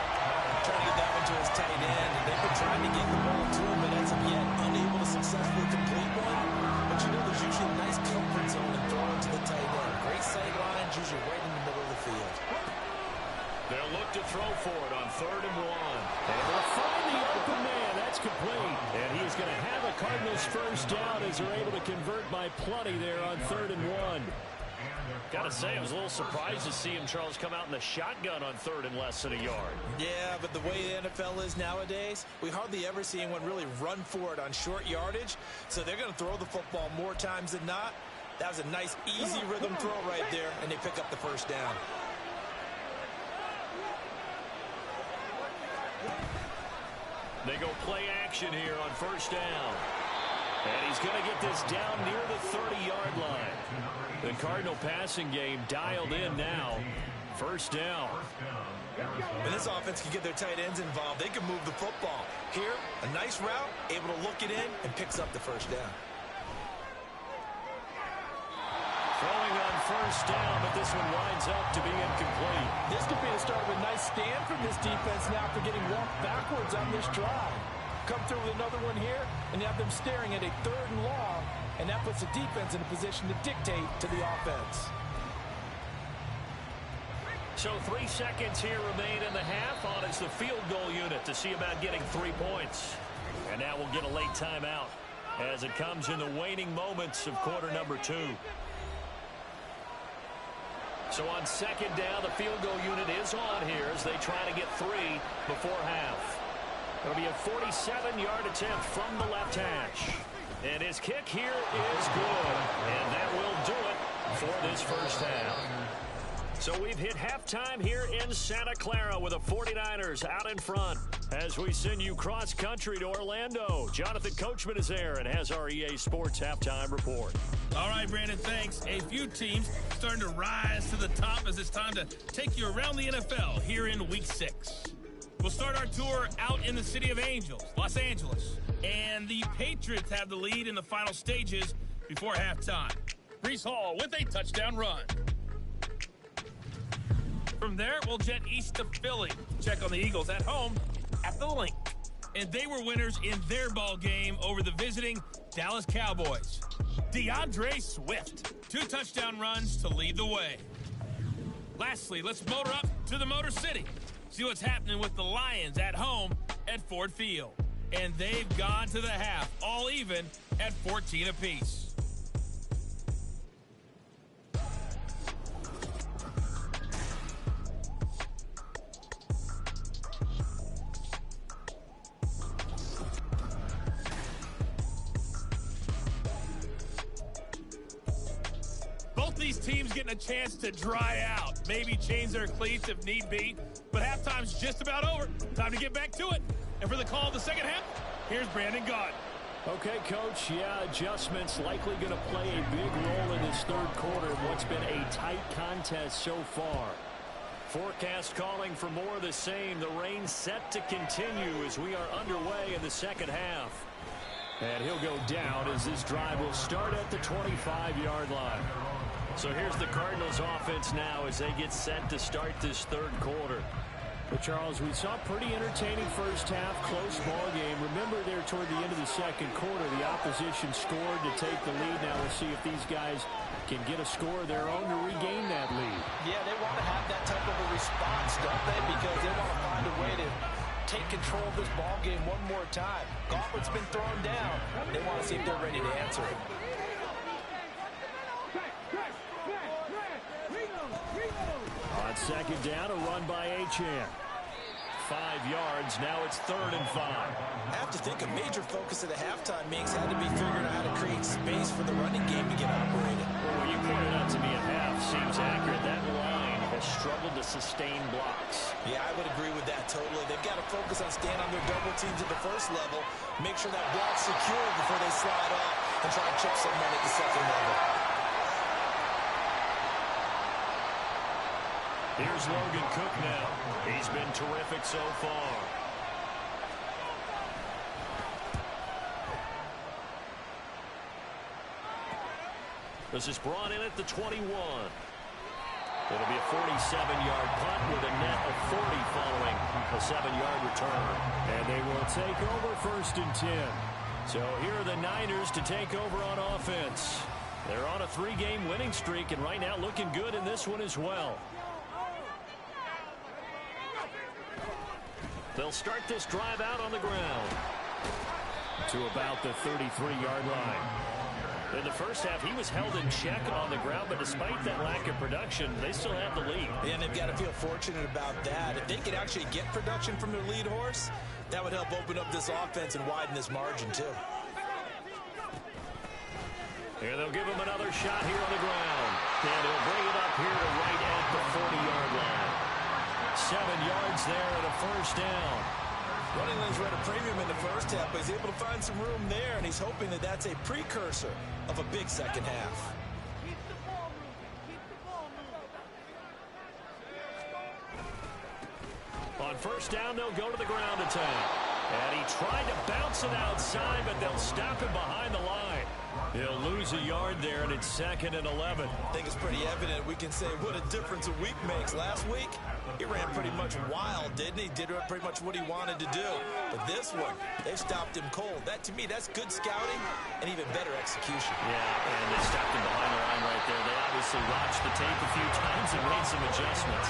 Trying to get that one to his tight end. They've been trying to get the ball to him, but as of yet, unable to successfully complete one. But you know there's usually a nice comfort zone and throwing to the tight end. Great sight lines, usually right in the middle of the field. They'll look to throw for it on 3rd and 1. And they'll find the open man. That's complete. And he is going to have a Cardinals first down as they're able to convert by plenty there on 3rd and 1. Got to say, I was a little surprised to see him, Charles, come out in the shotgun on 3rd and less than a yard. Yeah, but the way the NFL is nowadays, we hardly ever see anyone really run for it on short yardage. So they're going to throw the football more times than not. That was a nice, easy rhythm throw right there, and they pick up the first down. They go play action here on first down. And he's going to get this down near the 30-yard line. The Cardinal passing game dialed in now. First down. When this offense can get their tight ends involved, they can move the football. Here, a nice route, able to look it in, and picks up the first down. Throwing on first down, but this one winds up to be incomplete. This could be the start of a nice stand from this defense now after getting walked backwards on this drive. Come through with another one here, and you have them staring at a 3rd and long, and that puts the defense in a position to dictate to the offense. So 3 seconds here remain in the half. On is the field goal unit to see about getting 3 points. And now we'll get a late timeout as it comes in the waning moments of quarter number 2. So on 2nd down, the field goal unit is on here as they try to get 3 before half. It'll be a 47-yard attempt from the left hash. And his kick here is good. And that will do it for this first half. So we've hit halftime here in Santa Clara with the 49ers out in front. As we send you cross-country to Orlando, Jonathan Coachman is there and has our EA Sports halftime report. All right, Brandon, thanks. A few teams starting to rise to the top as it's time to take you around the NFL here in Week 6. We'll start our tour out in the City of Angels, Los Angeles. And the Patriots have the lead in the final stages before halftime. Breece Hall with a touchdown run. From there, we'll jet east to Philly. Check on the Eagles at home at the Link. And they were winners in their ball game over the visiting Dallas Cowboys. DeAndre Swift, 2 touchdown runs to lead the way. Lastly, let's motor up to the Motor City. See what's happening with the Lions at home at Ford Field. And they've gone to the half, all even at 14 apiece. These teams getting a chance to dry out, maybe change their cleats if need be, but halftime's just about over. Time to get back to it. And for the call of the second half, here's Brandon Gott. Okay, Coach, adjustments likely going to play a big role in this 3rd quarter of what's been a tight contest so far. Forecast calling for more of the same. The rain set to continue as we are underway in the second half. And he'll go down as this drive will start at the 25-yard line. So here's the Cardinals offense now as they get set to start this 3rd quarter. But Charles, we saw pretty entertaining first half, close ball game. Remember there toward the end of the 2nd quarter, the opposition scored to take the lead. Now we'll see if these guys can get a score of their own to regain that lead. Yeah, they want to have that type of a response, don't they? Because they want to find a way to take control of this ball game one more time. Gauntlet's been thrown down. They want to see if they're ready to answer it. On 2nd down, a run by Achane. 5 yards. Now it's 3rd and 5. I have to think a major focus of the halftime mix had to be figuring out how to create space for the running game to get operated. Well, you pointed out to me at half seems accurate. That line has struggled to sustain blocks. Yeah, I would agree with that totally. They've got to focus on staying on their double teams at the 1st level, make sure that block's secure before they slide off and try and chip someone at the 2nd level. Here's Logan Cook now. He's been terrific so far. This is brought in at the 21. It'll be a 47-yard punt with a net of 40 following a 7-yard return. And they will take over 1st and 10. So here are the Niners to take over on offense. They're on a 3-game winning streak and right now looking good in this one as well. They'll start this drive out on the ground to about the 33-yard line. In the first half, he was held in check on the ground, but despite that lack of production, they still have the lead. And they've got to feel fortunate about that. If they could actually get production from their lead horse, that would help open up this offense and widen this margin, too. Here they'll give him another shot here on the ground. And he'll bring it up here to right at the 40-yard line. 7 yards there and a 1st down. Running lanes were at a premium in the first half, but he's able to find some room there, and he's hoping that that's a precursor of a big second half. On 1st down, they'll go to the ground attack. And he tried to bounce it outside, but they'll stop him behind the line. He'll lose a yard there, and it's 2nd and 11. I think it's pretty evident. We can say what a difference a week makes. Last week, he ran pretty much wild, didn't he? Did pretty much what he wanted to do. But this one, they stopped him cold. That, to me, that's good scouting and even better execution. Yeah, and they stopped him behind the line right there. They obviously watched the tape a few times and made some adjustments.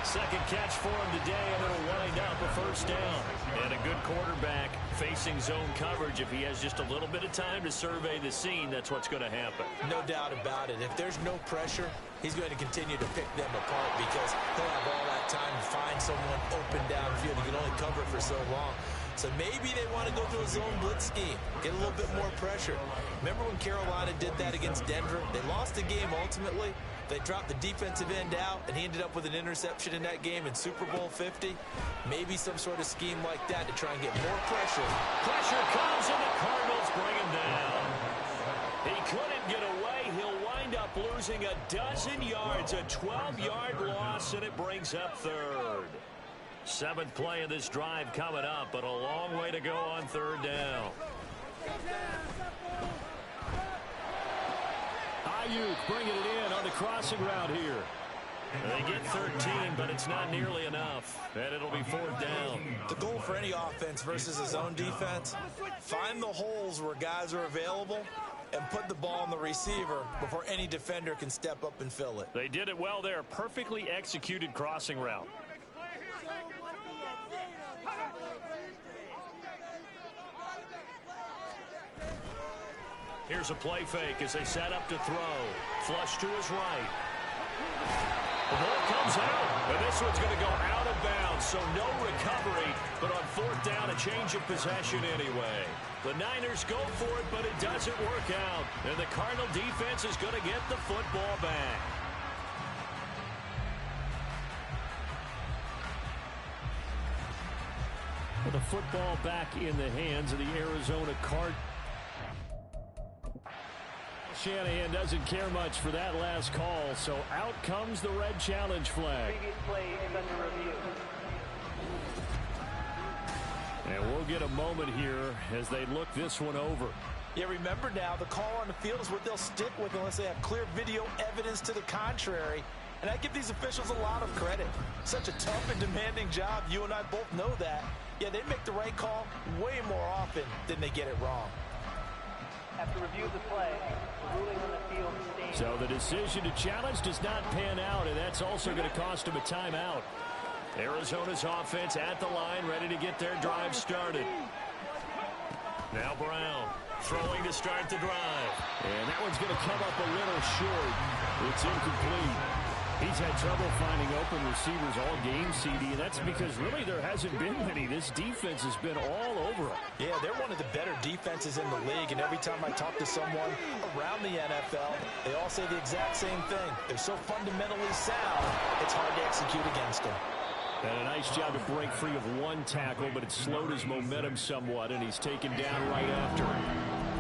Second catch for him today, and it'll wind up a first down. And a good quarterback facing zone coverage. If he has just a little bit of time to survey the scene, that's what's going to happen. No doubt about it. If there's no pressure, he's going to continue to pick them apart because he'll have all that time to find someone open downfield. He can only cover for so long. So maybe they want to go to a zone blitz scheme, get a little bit more pressure. Remember when Carolina did that against Denver? They lost the game ultimately. They dropped the defensive end out, and he ended up with an interception in that game in Super Bowl 50. Maybe some sort of scheme like that to try and get more pressure. Pressure comes, and the Cardinals bring him down. He couldn't get away. He'll wind up losing a dozen yards, a 12-yard loss, and it brings up 3rd. 7th play of this drive coming up, but a long way to go on 3rd down. Ayuk bringing it in on the crossing route here. They get 13, but it's not nearly enough, and it'll be 4th down. The goal for any offense versus a zone defense, find the holes where guys are available and put the ball on the receiver before any defender can step up and fill it. They did it well there. Perfectly executed crossing route. Here's a play fake as they set up to throw. Flush to his right. The ball comes out, and this one's going to go out of bounds, so no recovery, but on 4th down, a change of possession anyway. The Niners go for it, but it doesn't work out, and the Cardinal defense is going to get the football back. With the football back in the hands of the Arizona Cardinals. Shanahan doesn't care much for that last call, so out comes the red challenge flag. Previous play is under review. And we'll get a moment here as they look this one over. Yeah, remember now, the call on the field is what they'll stick with unless they have clear video evidence to the contrary. And I give these officials a lot of credit. Such a tough and demanding job. You and I both know that. Yeah, they make the right call way more often than they get it wrong. After review of the play, the ruling on the field stands. So the decision to challenge does not pan out, and that's also going to cost him a timeout. Arizona's offense at the line, ready to get their drive started. Now Brown throwing to start the drive. And that one's going to come up a little short. It's incomplete. He's had trouble finding open receivers all game, CD, and that's because really there hasn't been many. This defense has been all over him. Yeah, they're one of the better defenses in the league, and every time I talk to someone around the NFL, they all say the exact same thing. They're so fundamentally sound, it's hard to execute against them. And a nice job to break free of one tackle, but it slowed his momentum somewhat, and he's taken down right after it.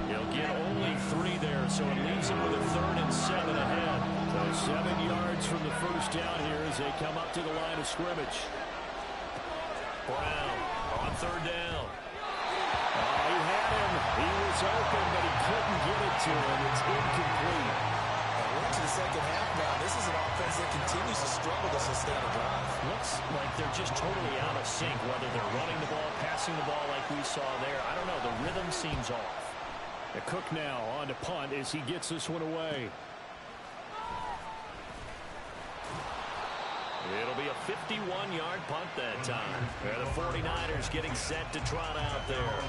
He'll get only 3 there, so it leaves him with a 3rd and 7 ahead. So 7 yards from the first down here as they come up to the line of scrimmage. Brown on 3rd down. Oh, he had him. He was open, but he couldn't get it to him. It's incomplete. We're into the second half now. This is an offense that continues to struggle to sustain a drive. Looks like they're just totally out of sync, whether they're running the ball, passing the ball like we saw there. I don't know. The rhythm seems off. The Cook now on to punt as he gets this one away. It'll be a 51-yard punt that time. And the 49ers getting set to trot out there.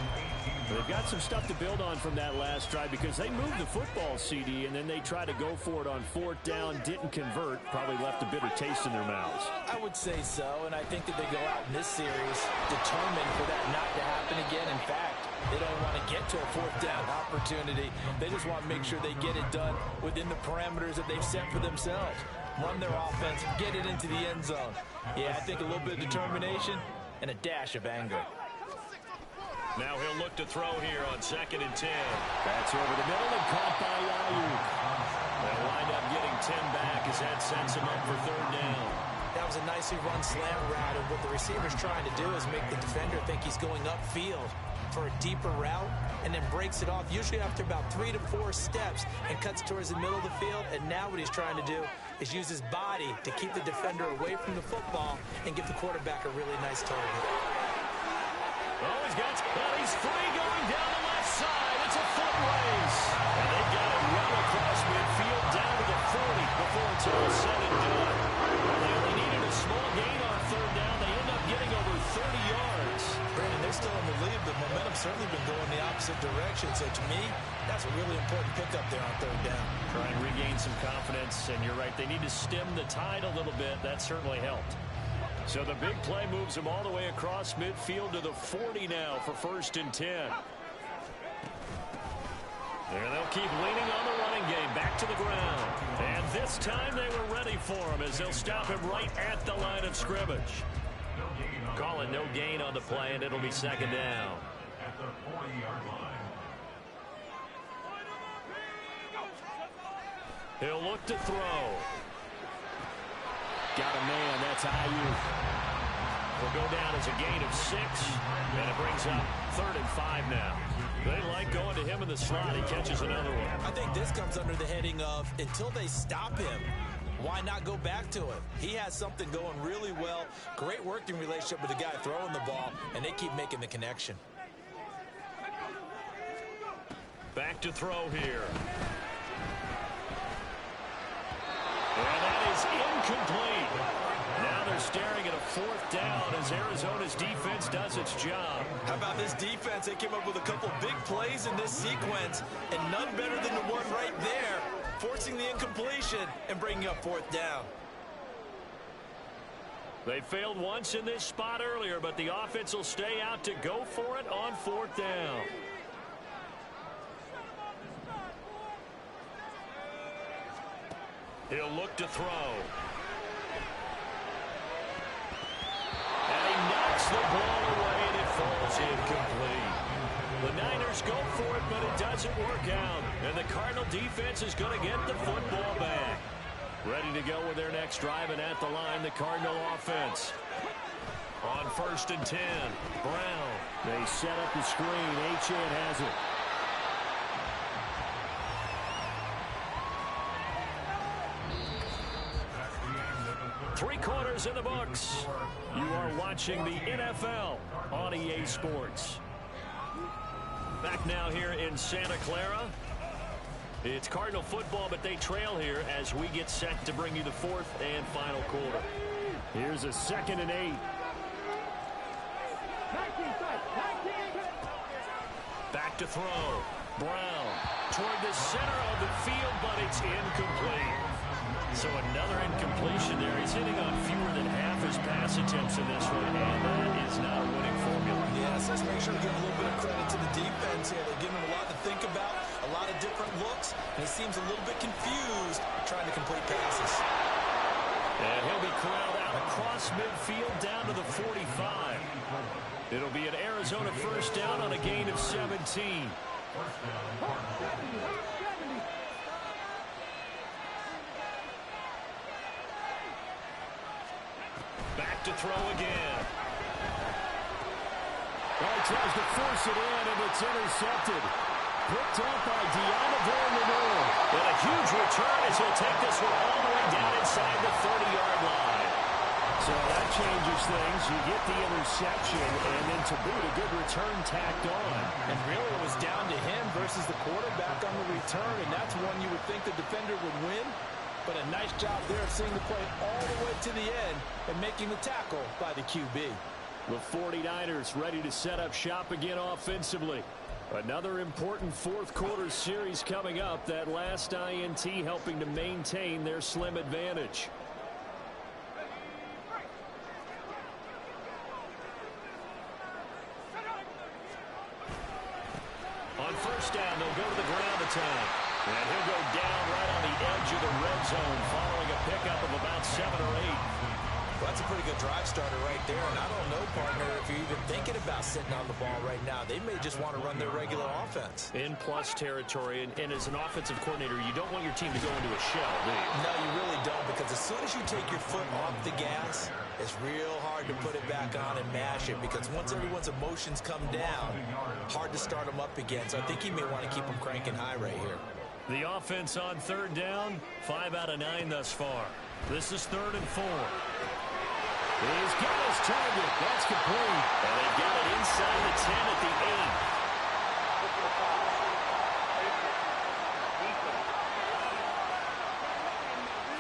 They've got some stuff to build on from that last drive because they moved the football, CD, and then they tried to go for it on 4th down, didn't convert, probably left a bitter taste in their mouths. I would say so, and I think that they go out in this series determined for that not to happen again. In fact, they don't want to get to a 4th down opportunity. They just want to make sure they get it done within the parameters that they've set for themselves. Run their offense, get it into the end zone. Yeah, I think a little bit of determination and a dash of anger. Now he'll look to throw here on 2nd and 10. That's over the middle and caught by Ayuk. They'll wind up getting 10 back as that sets him up for 3rd down. That was a nicely run slant route, and what the receiver's trying to do is make the defender think he's going upfield for a deeper route, and then breaks it off, usually after about 3 to 4 steps, and cuts towards the middle of the field. And now what he's trying to do is use his body to keep the defender away from the football and give the quarterback a really nice target. Oh, he's free going down the left side. It's a foot race. And they got it well across midfield down to the 40 before it's all said and done. Well, they only needed a small gain on third down. They end up getting over 30 yards. Brandon, they're still in the lead, but momentum's certainly been going the opposite direction. So to me, that's a really important pickup there on third down. Try and regain some confidence, and you're right, they need to stem the tide a little bit. That certainly helped. So the big play moves them all the way across midfield to the 40 now for 1st and 10. And they'll keep leaning on the running game, back to the ground. And this time they were ready for him as they'll stop him right at the line of scrimmage. Call it no gain on the play, and it'll be 2nd down. At the 40-yard line. He'll look to throw. Got a man, that's Ayuk. Will go down as a gain of 6, and it brings up 3rd and 5 now. They like going to him in the slot. He catches another one. I think this comes under the heading of until they stop him, why not go back to it? He has something going really well. Great working relationship with the guy throwing the ball, and they keep making the connection. Back to throw here. And that is incomplete. Now they're staring at a 4th down as Arizona's defense does its job. How about this defense? They came up with a couple big plays in this sequence, and none better than the one right there, forcing the incompletion and bringing up 4th down. They failed once in this spot earlier, but the offense will stay out to go for it on 4th down. He'll look to throw. And he knocks the ball away, and it falls incomplete. The Niners go for it, but it doesn't work out. And the Cardinal defense is going to get the football back. Ready to go with their next drive, and at the line, the Cardinal offense. On 1st and 10, Brown. They set up the screen. Achane has it. Three-quarters in the books. You are watching the NFL on EA Sports. Back now here in Santa Clara. It's Cardinal football, but they trail here as we get set to bring you the 4th and final quarter. Here's a 2nd and 8. Back to throw. Brown toward the center of the field, but it's incomplete. So another incompletion there. He's hitting on fewer than half his pass attempts in this one, and that is not a winning formula. Yes, let's make sure to give a little bit of credit to the defense here. They're giving him a lot to think about, a lot of different looks, and he seems a little bit confused trying to complete passes. And he'll be corralled out across midfield down to the 45. It'll be an Arizona 1st down on a gain of 17. Back to throw again. Well, he tries to force it in, and it's intercepted. Picked up by Deontay. And a huge return as he'll take this one all the way down inside the 30-yard line. So that changes things. You get the interception, and then to boot, a good return tacked on. And really, it was down to him versus the quarterback on the return, and that's one you would think the defender would win. But a nice job there of seeing the play all the way to the end and making the tackle by the QB. The 49ers ready to set up shop again offensively. Another important 4th quarter series coming up. That last INT helping to maintain their slim advantage. On 1st down, they'll go to the ground attack. And he'll go down right on the edge of the red zone following a pickup of about 7 or 8. Well, that's a pretty good drive starter right there. And I don't know, partner, if you're even thinking about sitting on the ball right now. They may just want to run their regular offense. In plus territory. And as an offensive coordinator, you don't want your team to go into a shell, do you? No, you really don't, because as soon as you take your foot off the gas, it's real hard to put it back on and mash it, because once everyone's emotions come down, hard to start them up again. So I think you may want to keep them cranking high right here. The offense on third down, 5 out of 9 thus far. This is 3rd and 4. He's got his target. That's complete. And they've got it inside the 10 at the 8.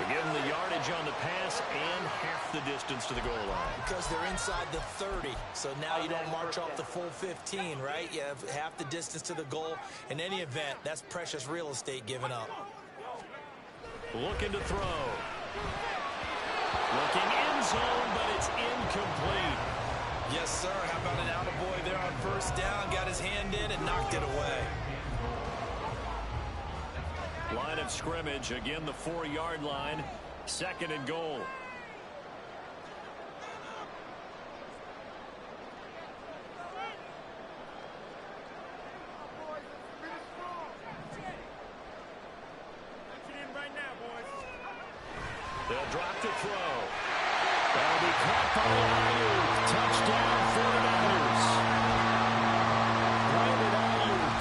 Give them the yardage on the pass and half the distance to the goal line. Because they're inside the 30, so now you don't march off the full 15, right? You have half the distance to the goal. In any event, that's precious real estate given up. Looking to throw. Looking end zone, but it's incomplete. Yes, sir. How about an attaboy there on first down? Got his hand in and knocked it away. Line of scrimmage, again the 4-yard line, 2nd and goal. They'll drop the throw. That'll be caught by Ayuk. Touchdown 49ers. Brandon Ayuk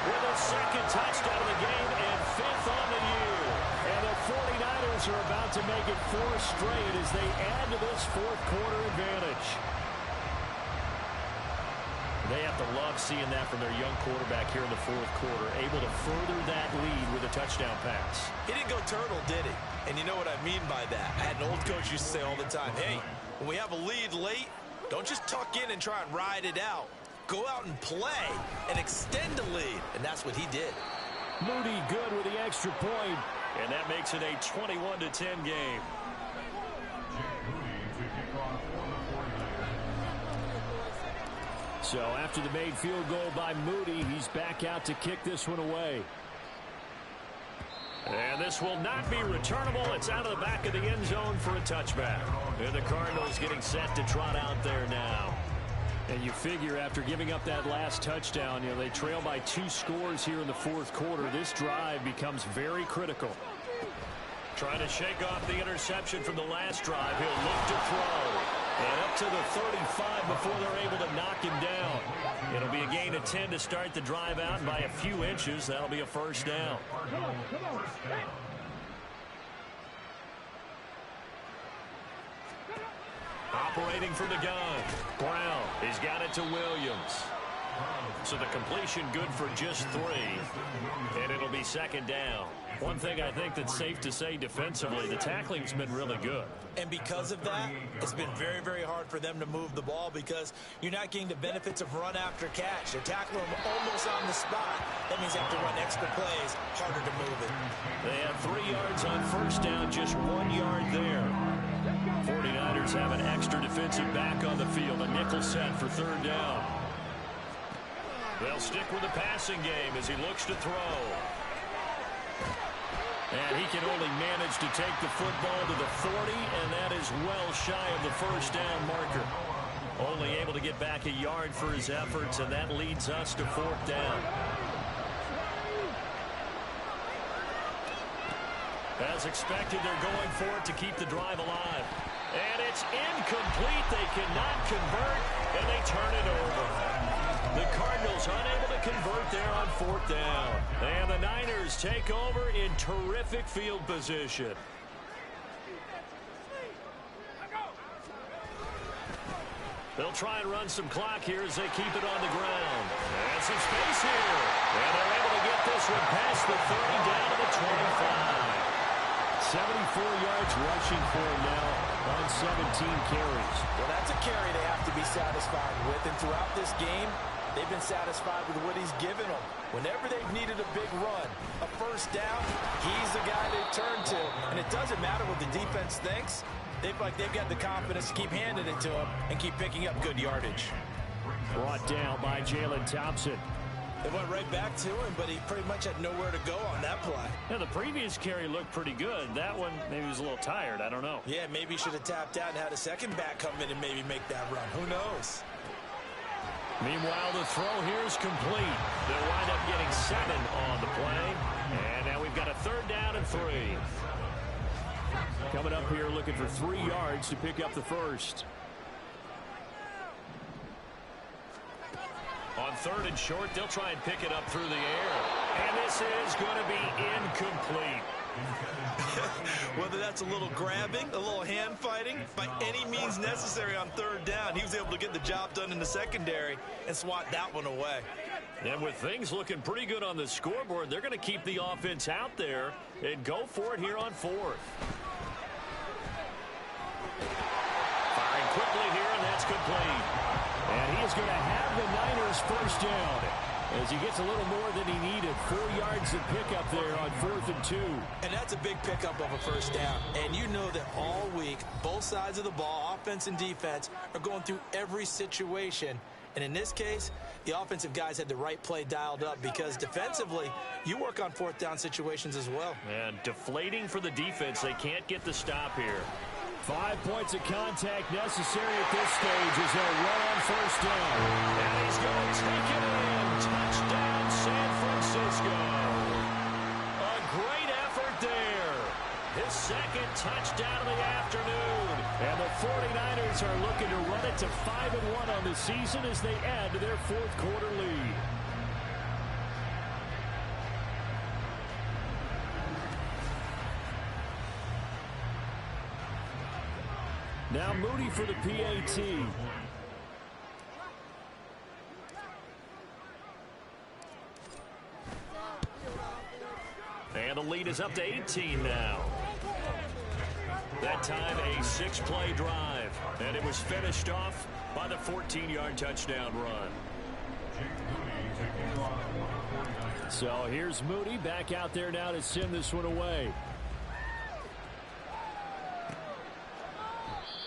with a 2nd touchdown of the game and 5th on the year. And the 49ers are about to make it 4 straight as they add to this 4th quarter advantage. They have to love seeing that from their young quarterback here in the 4th quarter, able to further that lead with a touchdown pass. He didn't go turtle, did he? And you know what I mean by that. I had an old coach used to say all the time, hey, when we have a lead late, don't just tuck in and try and ride it out. Go out and play and extend the lead. And that's what he did. Moody good with the extra point, and that makes it a 21-10 game. So after the made field goal by Moody, he's back out to kick this one away. And this will not be returnable. It's out of the back of the end zone for a touchback. And the Cardinals getting set to trot out there now. And you figure after giving up that last touchdown, you know, they trail by 2 scores here in the 4th quarter. This drive becomes very critical. Trying to shake off the interception from the last drive. He'll look to throw. And up to the 35 before they're able to knock him down. It'll be a gain of 10 to start the drive out, and by a few inches, that'll be a 1st down. Operating for the gun. Brown. He's got it to Williams. So the completion good for just 3. And it'll be 2nd down. One thing I think that's safe to say defensively, the tackling's been really good. And because of that, it's been very, very hard for them to move the ball because you're not getting the benefits of run after catch. They're tackling them almost on the spot. That means they have to run extra plays, harder to move it. They have 3 yards on first down, just 1 yard there. 49ers have an extra defensive back on the field, a nickel set for 3rd down. They'll stick with the passing game as he looks to throw. And he can only manage to take the football to the 40, and that is well shy of the 1st down marker. Only able to get back a yard for his efforts, and that leads us to 4th down. As expected, they're going for it to keep the drive alive. And it's incomplete. They cannot convert, and they turn it over. The Cardinals unable to convert there on 4th down. And the Niners take over in terrific field position. They'll try and run some clock here as they keep it on the ground. And some space here. And they're able to get this one past the 30 down to the 25. 74 yards rushing for him now on 17 carries. Well, that's a carry they have to be satisfied with. And throughout this game, they've been satisfied with what he's given them. Whenever they've needed a big run, a 1st down, he's the guy they turn to. And it doesn't matter what the defense thinks. They've got the confidence to keep handing it to him and keep picking up good yardage. Brought down by Jalen Thompson. It went right back to him, but he pretty much had nowhere to go on that play. Yeah, the previous carry looked pretty good. That one, maybe he was a little tired. I don't know. Yeah, maybe he should have tapped out and had a second back come in and maybe make that run. Who knows? Meanwhile, the throw here is complete. They'll wind up getting 7 on the play. And now we've got a 3rd down and 3. Coming up here looking for 3 yards to pick up the first. On 3rd and short, they'll try and pick it up through the air. And this is going to be incomplete. Whether that's a little grabbing, a little hand fighting, by any means necessary on 3rd down, he was able to get the job done in the secondary and swat that one away. And with things looking pretty good on the scoreboard, they're going to keep the offense out there and go for it here on 4th. Firing quickly here, and that's complete. And he is going to have the Niners first down as he gets a little more than he needed. 4 yards of pickup there on 4th and 2. And that's a big pickup of a first down. And you know that all week, both sides of the ball, offense and defense, are going through every situation. And in this case, the offensive guys had the right play dialed up because defensively, you work on 4th down situations as well. And deflating for the defense. They can't get the stop here. 5 points of contact necessary at this stage as they'll run on first down. And he's going to take it in. Touchdown, San Francisco. A great effort there. His 2nd touchdown of the afternoon. And the 49ers are looking to run it to 5-1 on the season as they add to their 4th quarter lead. Now Moody for the PAT. And the lead is up to 18 now. That time a 6-play drive. And it was finished off by the 14-yard touchdown run. So here's Moody back out there now to send this one away.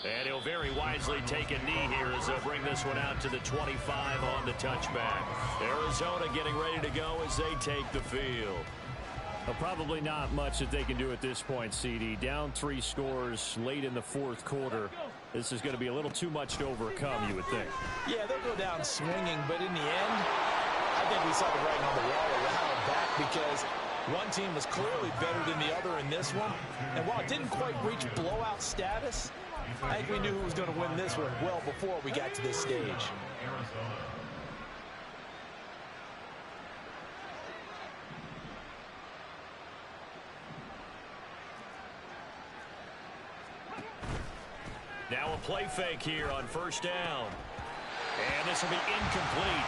And he'll very wisely take a knee here as they'll bring this one out to the 25 on the touchback. Arizona getting ready to go as they take the field. Well, probably not much that they can do at this point, CD. Down 3 scores late in the 4th quarter. This is going to be a little too much to overcome, you would think. Yeah, they'll go down swinging, but in the end, I think we saw the writing on the wall a while back because one team was clearly better than the other in this one. And while it didn't quite reach blowout status, I think we knew who was going to win this one well before we got to this stage. Now a play fake here on first down. And this will be incomplete.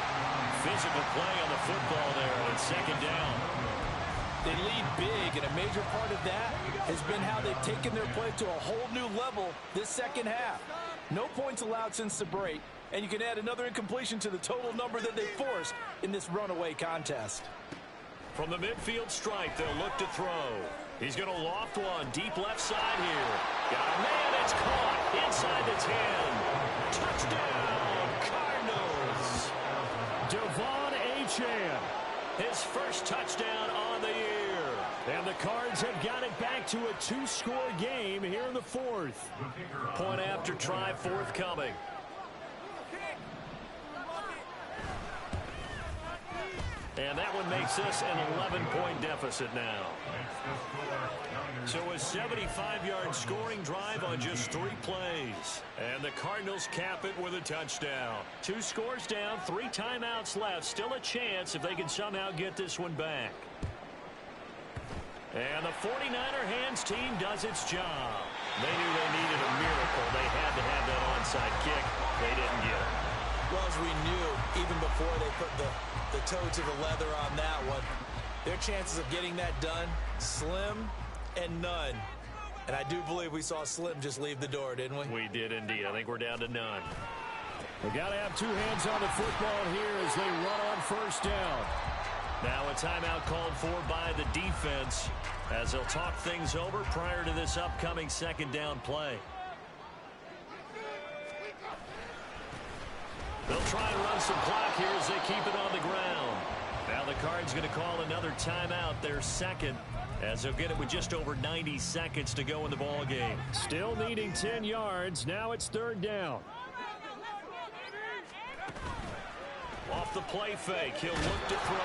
Physical play on the football there on 2nd down. They lead big, and a major part of that has been how they've taken their play to a whole new level this 2nd half. No points allowed since the break, and you can add another incompletion to the total number that they forced in this runaway contest. From the midfield stripe, they'll look to throw. He's going to loft one deep left side here. Got a man, it's caught inside the 10. Touchdown, Cardinals. Devon Achane, his first touchdown on the year. And the Cards have got it back to a 2-score game here in the 4th. Point after try forthcoming. And that one makes this an 11-point deficit now. So a 75-yard scoring drive on just 3 plays. And the Cardinals cap it with a touchdown. 2 scores down, 3 timeouts left. Still a chance if they can somehow get this one back. And the 49er hands team does its job. They knew they needed a miracle. They had to have that onside kick. They didn't get it. Well, as we knew, even before they put the toe to the leather on that one, their chances of getting that done, slim and none. And I do believe we saw Slim just leave the door, didn't we? We did indeed. I think we're down to none. We've got to have 2 hands on the football here as they run on first down. Now a timeout called for by the defense as they'll talk things over prior to this upcoming 2nd down play. They'll try and run some clock here as they keep it on the ground. Cards going to call another timeout, their second, as they'll get it with just over 90 seconds to go in the ball game. Still needing 10 yards. Now it's third down. Off the play fake, he'll look to throw.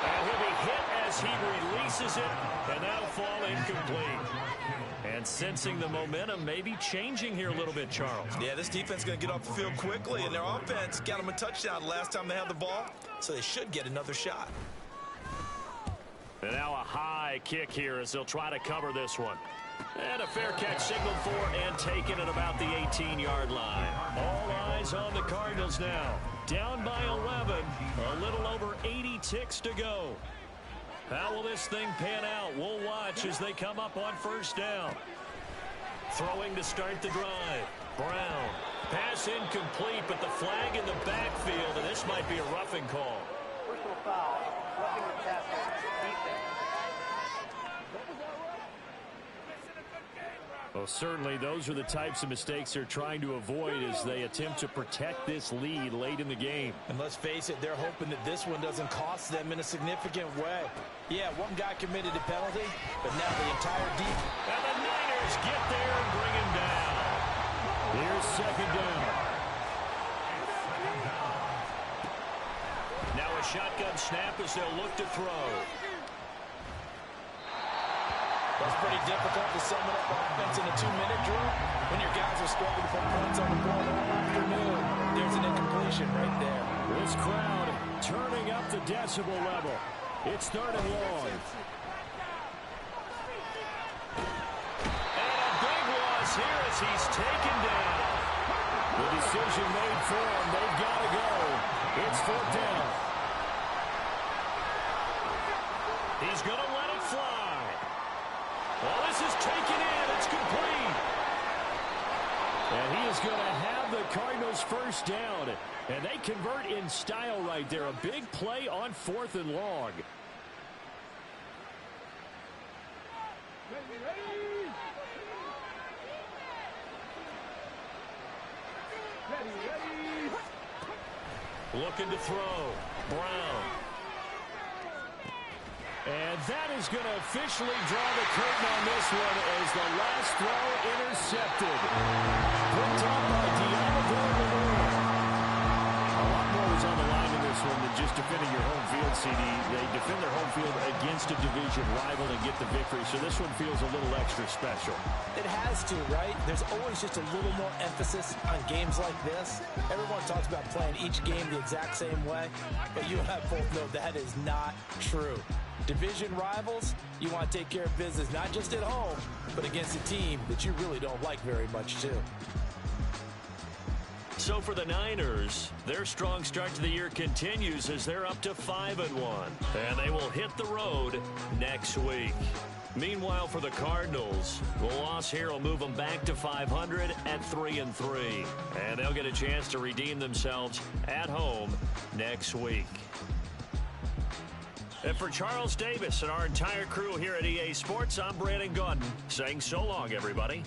And he'll be hit as he releases it, and that'll fall incomplete. And sensing the momentum, maybe changing here a little bit, Charles. Yeah, this defense is going to get off the field quickly, and their offense got them a touchdown last time they had the ball, so they should get another shot. And now a high kick here as they'll try to cover this one. And a fair catch signaled for and taken at about the 18-yard line. All eyes on the Cardinals now. Down by 11, a little over 80 ticks to go. How will this thing pan out? We'll watch as they come up on first down. Throwing to start the drive. Brown. Pass incomplete, but the flag in the backfield, and this might be a roughing call. Personal foul, roughing the passer, defense. Well, certainly those are the types of mistakes they're trying to avoid as they attempt to protect this lead late in the game. And let's face it, they're hoping that this one doesn't cost them in a significant way. Yeah, one guy committed a penalty, but now the entire defense. And the Niners get there and bring him down. Here's second down. Now a shotgun snap as they'll look to throw. That's pretty difficult to sum it up offense in a 2-minute drill when your guys are struggling to put points on the board all afternoon. There's an incompletion right there. This crowd turning up the decibel level. It's third and long. And a big loss here as he's taken down. The decision made for him. They've got to go. It's fourth down. He's going to let it fly. Well, this is taken in. It's complete. And he is going to have the Cardinals first down. And they convert in style right there. A big play on fourth and long. Looking to throw. Brown. And that is going to officially draw the curtain on this one as the last throw intercepted. Picked up by Deontay. A lot more was on the line in this one than just defending your home field, CD. They defend their home field against a division rival and get the victory, so this one feels a little extra special. It has to, right? There's always just a little more emphasis on games like this. Everyone talks about playing each game the exact same way, but you and I both know that is not true. Division rivals, you want to take care of business not just at home, but against a team that you really don't like very much too. So for the Niners, their strong start to the year continues as they're up to 5-1. And they will hit the road next week. Meanwhile, for the Cardinals, the loss here will move them back to 500 at 3-3. And they'll get a chance to redeem themselves at home next week. And for Charles Davis and our entire crew here at EA Sports, I'm Brandon Gaudin saying so long, everybody.